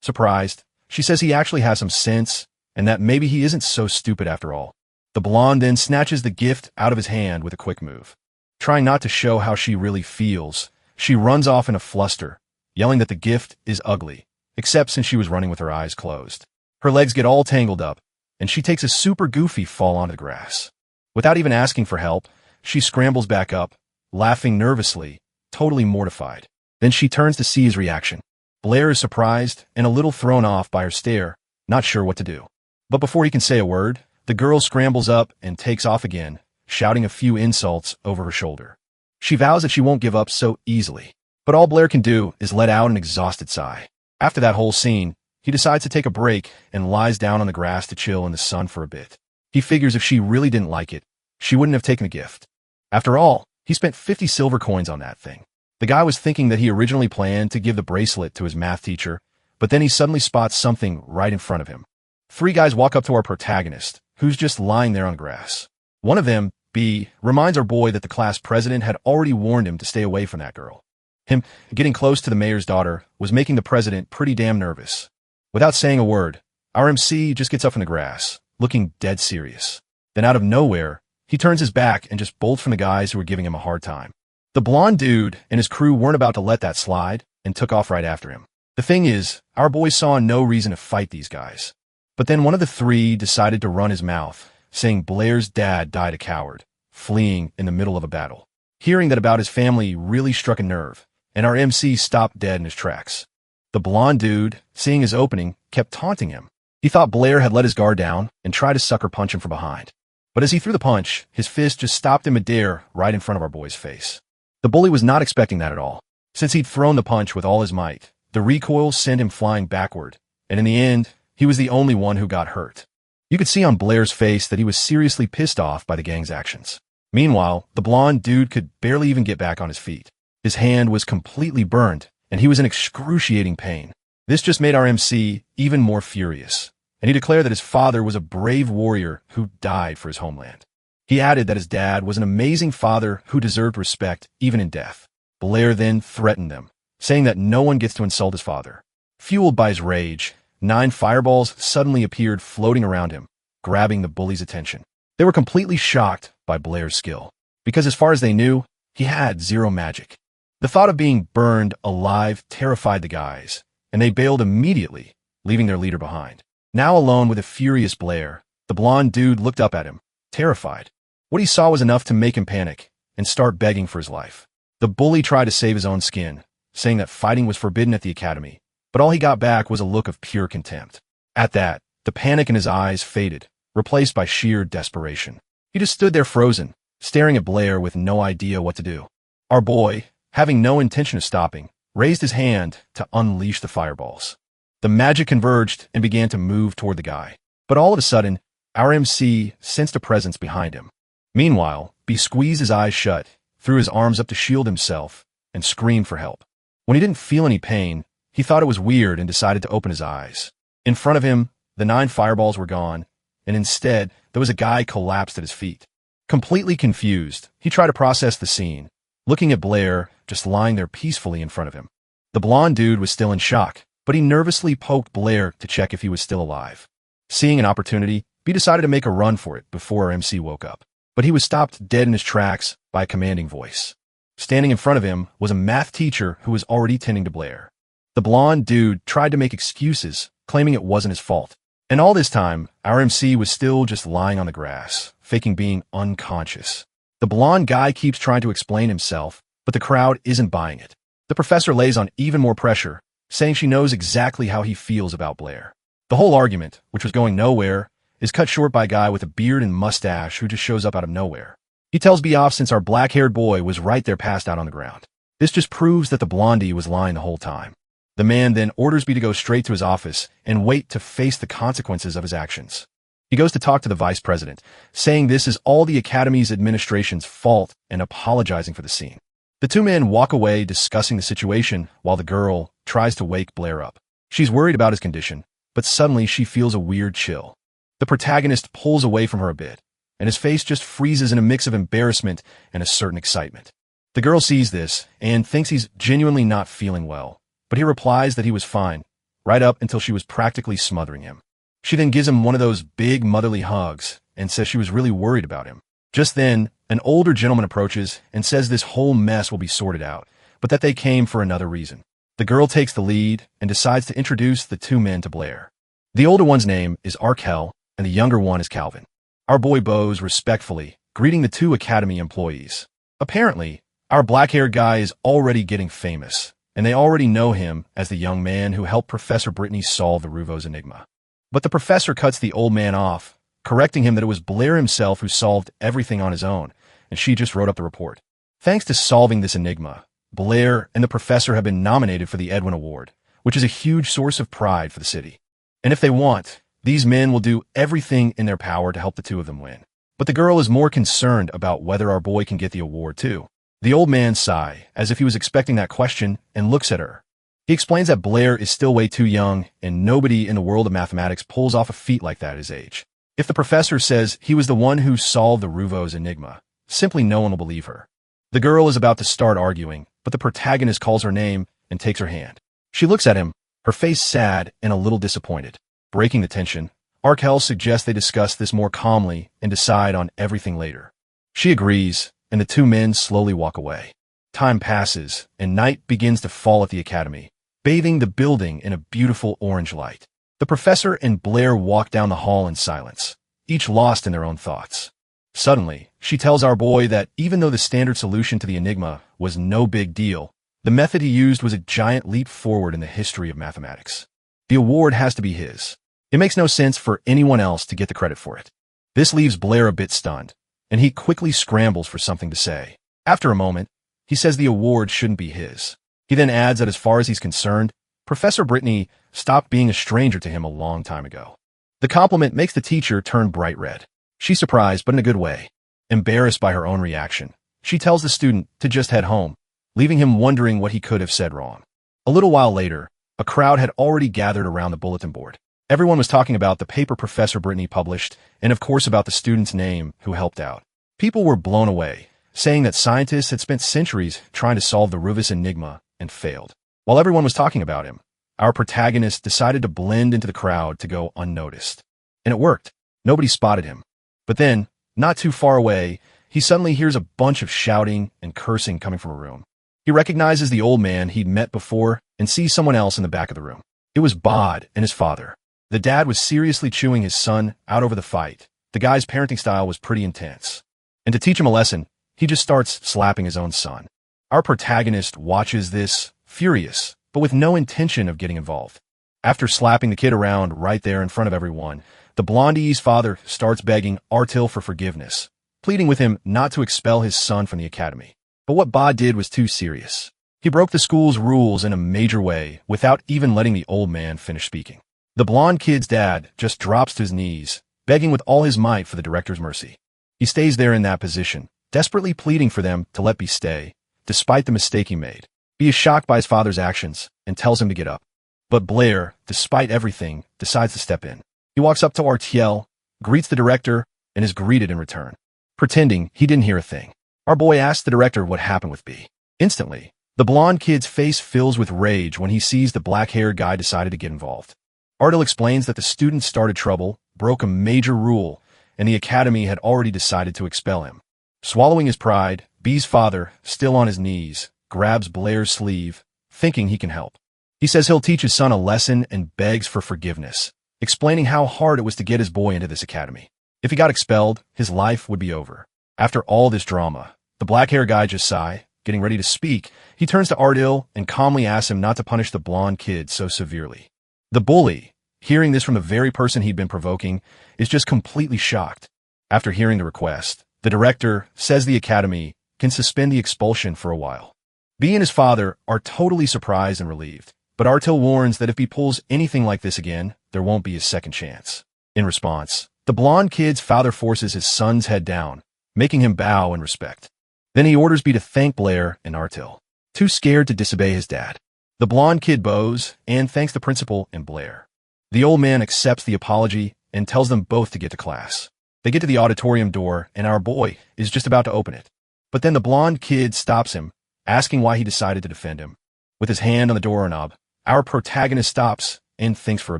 Surprised, she says he actually has some sense, and that maybe he isn't so stupid after all. The blonde then snatches the gift out of his hand with a quick move. Trying not to show how she really feels, she runs off in a fluster, yelling that the gift is ugly, except since she was running with her eyes closed. Her legs get all tangled up, and she takes a super goofy fall onto the grass. Without even asking for help, she scrambles back up, laughing nervously, totally mortified. Then she turns to see his reaction. Blair is surprised and a little thrown off by her stare, not sure what to do. But before he can say a word, the girl scrambles up and takes off again, shouting a few insults over her shoulder. She vows that she won't give up so easily, but all Blair can do is let out an exhausted sigh. After that whole scene, he decides to take a break and lies down on the grass to chill in the sun for a bit. He figures if she really didn't like it, she wouldn't have taken the gift. After all, he spent 50 silver coins on that thing. The guy was thinking that he originally planned to give the bracelet to his math teacher, but then he suddenly spots something right in front of him. 3 guys walk up to our protagonist, who's just lying there on grass. One of them, B, reminds our boy that the class president had already warned him to stay away from that girl. Him getting close to the mayor's daughter was making the president pretty damn nervous. Without saying a word, our MC just gets up from the grass, looking dead serious. Then out of nowhere, he turns his back and just bolts from the guys who were giving him a hard time. The blonde dude and his crew weren't about to let that slide and took off right after him. The thing is, our boy saw no reason to fight these guys. But then one of the 3 decided to run his mouth, saying Blair's dad died a coward, fleeing in the middle of a battle. Hearing that about his family really struck a nerve, and our MC stopped dead in his tracks. The blonde dude, seeing his opening, kept taunting him. He thought Blair had let his guard down and tried to sucker punch him from behind. But as he threw the punch, his fist just stopped in midair right in front of our boy's face. The bully was not expecting that at all. Since he'd thrown the punch with all his might, the recoil sent him flying backward, and in the end, he was the only one who got hurt. You could see on Blair's face that he was seriously pissed off by the gang's actions. Meanwhile, the blonde dude could barely even get back on his feet. His hand was completely burned, and he was in excruciating pain. This just made our MC even more furious, and he declared that his father was a brave warrior who died for his homeland. He added that his dad was an amazing father who deserved respect even in death. Blair then threatened them, saying that no one gets to insult his father. Fueled by his rage, 9 fireballs suddenly appeared floating around him, grabbing the bully's attention. They were completely shocked by Blair's skill, because as far as they knew, he had 0 magic. The thought of being burned alive terrified the guys, and they bailed immediately, leaving their leader behind. Now alone with a furious Blair, the blonde dude looked up at him, terrified. What he saw was enough to make him panic and start begging for his life. The bully tried to save his own skin, saying that fighting was forbidden at the academy, but all he got back was a look of pure contempt. At that, the panic in his eyes faded, replaced by sheer desperation. He just stood there frozen, staring at Blair with no idea what to do. Our boy, having no intention of stopping, raised his hand to unleash the fireballs. The magic converged and began to move toward the guy. But all of a sudden, our MC sensed a presence behind him. Meanwhile, B squeezed his eyes shut, threw his arms up to shield himself, and screamed for help. When he didn't feel any pain, he thought it was weird and decided to open his eyes. In front of him, the 9 fireballs were gone, and instead, there was a guy collapsed at his feet. Completely confused, he tried to process the scene, looking at Blair just lying there peacefully in front of him. The blonde dude was still in shock, but he nervously poked Blair to check if he was still alive. Seeing an opportunity, B decided to make a run for it before our MC woke up. But he was stopped dead in his tracks by a commanding voice. Standing in front of him was a math teacher who was already tending to Blair. The blonde dude tried to make excuses, claiming it wasn't his fault. And all this time, our MC was still just lying on the grass, faking being unconscious. The blonde guy keeps trying to explain himself, but the crowd isn't buying it. The professor lays on even more pressure, saying she knows exactly how he feels about Blair. The whole argument, which was going nowhere, is cut short by a guy with a beard and mustache who just shows up out of nowhere. He tells B off since our black-haired boy was right there passed out on the ground. This just proves that the blondie was lying the whole time. The man then orders B to go straight to his office and wait to face the consequences of his actions. He goes to talk to the vice president, saying this is all the academy's administration's fault and apologizing for the scene. The two men walk away discussing the situation while the girl tries to wake Blair up. She's worried about his condition, but suddenly she feels a weird chill. The protagonist pulls away from her a bit, and his face just freezes in a mix of embarrassment and a certain excitement. The girl sees this and thinks he's genuinely not feeling well, but he replies that he was fine, right up until she was practically smothering him. She then gives him one of those big motherly hugs and says she was really worried about him. Just then, an older gentleman approaches and says this whole mess will be sorted out, but that they came for another reason. The girl takes the lead and decides to introduce the two men to Blair. The older one's name is Arkell, and the younger one is Calvin. Our boy bows respectfully, greeting the two academy employees. Apparently, our black-haired guy is already getting famous, and they already know him as the young man who helped Professor Brittany solve the Ruvos enigma. But the professor cuts the old man off, correcting him that it was Blair himself who solved everything on his own, and she just wrote up the report. Thanks to solving this enigma, Blair and the professor have been nominated for the Edwin Award, which is a huge source of pride for the city. And if they want, these men will do everything in their power to help the two of them win. But the girl is more concerned about whether our boy can get the award too. The old man sighs, as if he was expecting that question, and looks at her. He explains that Blair is still way too young, and nobody in the world of mathematics pulls off a feat like that at his age. If the professor says he was the one who solved the Ruvos enigma, simply no one will believe her. The girl is about to start arguing, but the protagonist calls her name and takes her hand. She looks at him, her face sad and a little disappointed. Breaking the tension, Arkell suggests they discuss this more calmly and decide on everything later. She agrees, and the two men slowly walk away. Time passes, and night begins to fall at the academy, bathing the building in a beautiful orange light. The professor and Blair walk down the hall in silence, each lost in their own thoughts. Suddenly, she tells our boy that even though the standard solution to the enigma was no big deal, the method he used was a giant leap forward in the history of mathematics. The award has to be his. It makes no sense for anyone else to get the credit for it. This leaves Blair a bit stunned, and he quickly scrambles for something to say. After a moment, he says the award shouldn't be his. He then adds that as far as he's concerned, Professor Brittany stopped being a stranger to him a long time ago. The compliment makes the teacher turn bright red. She's surprised, but in a good way. Embarrassed by her own reaction, she tells the student to just head home, leaving him wondering what he could have said wrong. A little while later, a crowd had already gathered around the bulletin board. Everyone was talking about the paper Professor Brittany published, and of course about the student's name who helped out. People were blown away, saying that scientists had spent centuries trying to solve the Ruvos enigma and failed. While everyone was talking about him, our protagonist decided to blend into the crowd to go unnoticed. And it worked. Nobody spotted him. But then, not too far away, he suddenly hears a bunch of shouting and cursing coming from a room. He recognizes the old man he'd met before and sees someone else in the back of the room. It was Bod and his father. The dad was seriously chewing his son out over the fight. The guy's parenting style was pretty intense. And to teach him a lesson, he just starts slapping his own son. Our protagonist watches this, furious, but with no intention of getting involved. After slapping the kid around right there in front of everyone, the blondie's father starts begging Artil for forgiveness, pleading with him not to expel his son from the academy. But what Bod did was too serious. He broke the school's rules in a major way without even letting the old man finish speaking. The blonde kid's dad just drops to his knees, begging with all his might for the director's mercy. He stays there in that position, desperately pleading for them to let B stay, despite the mistake he made. B is shocked by his father's actions and tells him to get up. But Blair, despite everything, decides to step in. He walks up to Artiel, greets the director, and is greeted in return, pretending he didn't hear a thing. Our boy asks the director what happened with B. Instantly, the blonde kid's face fills with rage when he sees the black-haired guy decided to get involved. Artil explains that the student started trouble, broke a major rule, and the academy had already decided to expel him. Swallowing his pride, B's father, still on his knees, grabs Blair's sleeve, thinking he can help. He says he'll teach his son a lesson and begs for forgiveness, explaining how hard it was to get his boy into this academy. If he got expelled, his life would be over. After all this drama, the black-haired guy just sighs, getting ready to speak. He turns to Artil and calmly asks him not to punish the blonde kid so severely. The bully, hearing this from the very person he'd been provoking, is just completely shocked. After hearing the request, the director says the academy can suspend the expulsion for a while. B and his father are totally surprised and relieved, but Artil warns that if he pulls anything like this again, there won't be a second chance. In response, The blonde kid's father forces his son's head down, making him bow in respect. Then he orders B to thank Blair and Artil, too scared to disobey his dad. The blonde kid bows and thanks the principal and Blair. The old man accepts the apology and tells them both to get to class. They get to the auditorium door, and our boy is just about to open it. But then the blonde kid stops him, asking why he decided to defend him. With his hand on the doorknob, our protagonist stops and thinks for a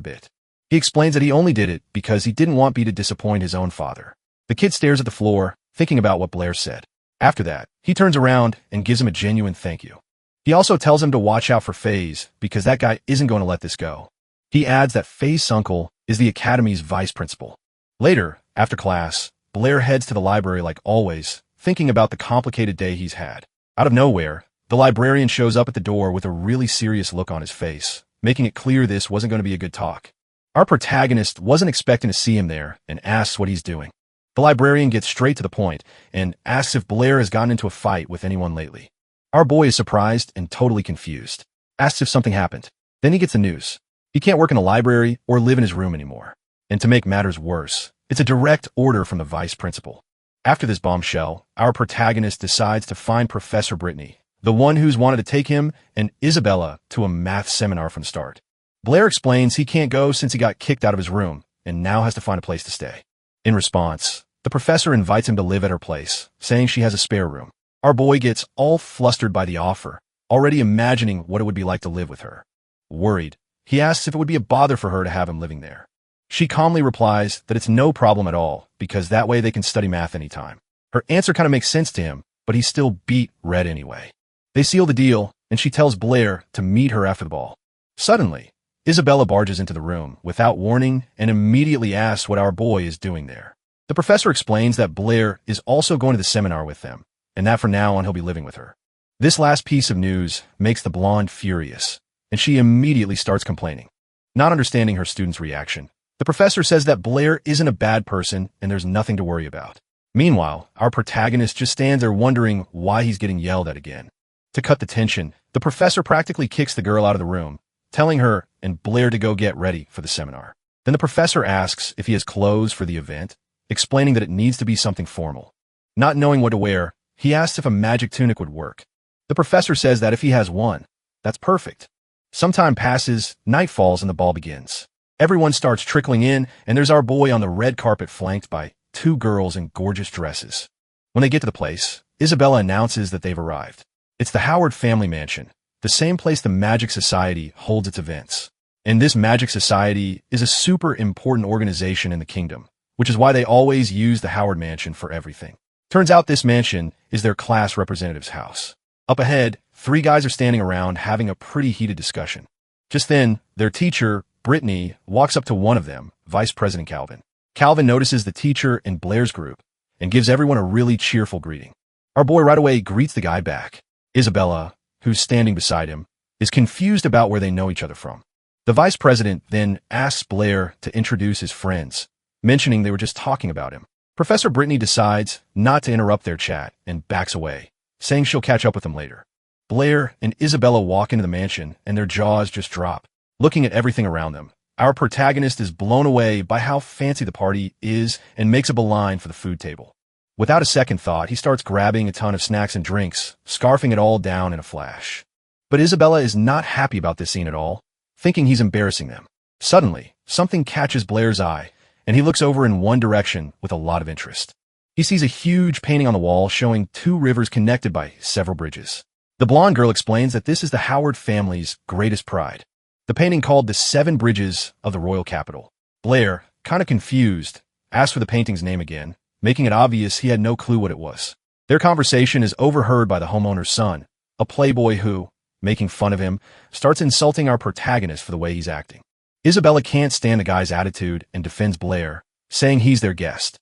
bit. He explains that he only did it because he didn't want B to disappoint his own father. The kid stares at the floor, thinking about what Blair said. After that, he turns around and gives him a genuine thank you. He also tells him to watch out for FaZe because that guy isn't going to let this go. He adds that FaZe's uncle is the academy's vice principal. Later, after class, Blair heads to the library like always, thinking about the complicated day he's had. Out of nowhere, the librarian shows up at the door with a really serious look on his face, making it clear this wasn't going to be a good talk. Our protagonist wasn't expecting to see him there and asks what he's doing. The librarian gets straight to the point and asks if Blair has gotten into a fight with anyone lately. Our boy is surprised and totally confused, asks if something happened. Then he gets the news. He can't work in the library or live in his room anymore. And to make matters worse, it's a direct order from the vice principal. After this bombshell, our protagonist decides to find Professor Brittany, the one who's wanted to take him and Isabella to a math seminar from the start. Blair explains he can't go since he got kicked out of his room and now has to find a place to stay. In response, the professor invites him to live at her place, saying she has a spare room. Our boy gets all flustered by the offer, already imagining what it would be like to live with her. Worried, he asks if it would be a bother for her to have him living there. She calmly replies that it's no problem at all, because that way they can study math anytime. Her answer kind of makes sense to him, but he's still beat red anyway. They seal the deal, and she tells Blair to meet her after the ball. Suddenly, Isabella barges into the room without warning and immediately asks what our boy is doing there. The professor explains that Blair is also going to the seminar with them, and that from now on he'll be living with her. This last piece of news makes the blonde furious, and she immediately starts complaining. Not understanding her student's reaction, the professor says that Blair isn't a bad person and there's nothing to worry about. Meanwhile, our protagonist just stands there wondering why he's getting yelled at again. To cut the tension, the professor practically kicks the girl out of the room, telling her and Blair to go get ready for the seminar. Then the professor asks if he has clothes for the event, explaining that it needs to be something formal. Not knowing what to wear, he asks if a magic tunic would work. The professor says that if he has one, that's perfect. Some time passes, night falls, and the ball begins. Everyone starts trickling in, and there's our boy on the red carpet flanked by two girls in gorgeous dresses. When they get to the place, Isabella announces that they've arrived. It's the Howard family mansion, the same place the Magic Society holds its events. And this Magic Society is a super important organization in the kingdom, which is why they always use the Howard mansion for everything. Turns out this mansion is their class representative's house. Up ahead, three guys are standing around having a pretty heated discussion. Just then, their teacher, Brittany, walks up to one of them, Vice President Calvin. Calvin notices the teacher in Blair's group and gives everyone a really cheerful greeting. Our boy right away greets the guy back. Isabella, who's standing beside him, is confused about where they know each other from. The vice president then asks Blair to introduce his friends, mentioning they were just talking about him. Professor Brittany decides not to interrupt their chat and backs away, saying she'll catch up with them later. Blair and Isabella walk into the mansion and their jaws just drop, looking at everything around them. Our protagonist is blown away by how fancy the party is and makes up a line for the food table. Without a second thought, he starts grabbing a ton of snacks and drinks, scarfing it all down in a flash. But Isabella is not happy about this scene at all, thinking he's embarrassing them. Suddenly, something catches Blair's eye, and he looks over in one direction with a lot of interest. He sees a huge painting on the wall showing two rivers connected by several bridges. The blonde girl explains that this is the Howard family's greatest pride. The painting called the Seven Bridges of the Royal Capital. Blair, kind of confused, asks for the painting's name again, making it obvious he had no clue what it was. Their conversation is overheard by the homeowner's son, a playboy who, making fun of him, starts insulting our protagonist for the way he's acting. Isabella can't stand the guy's attitude and defends Blair, saying he's their guest.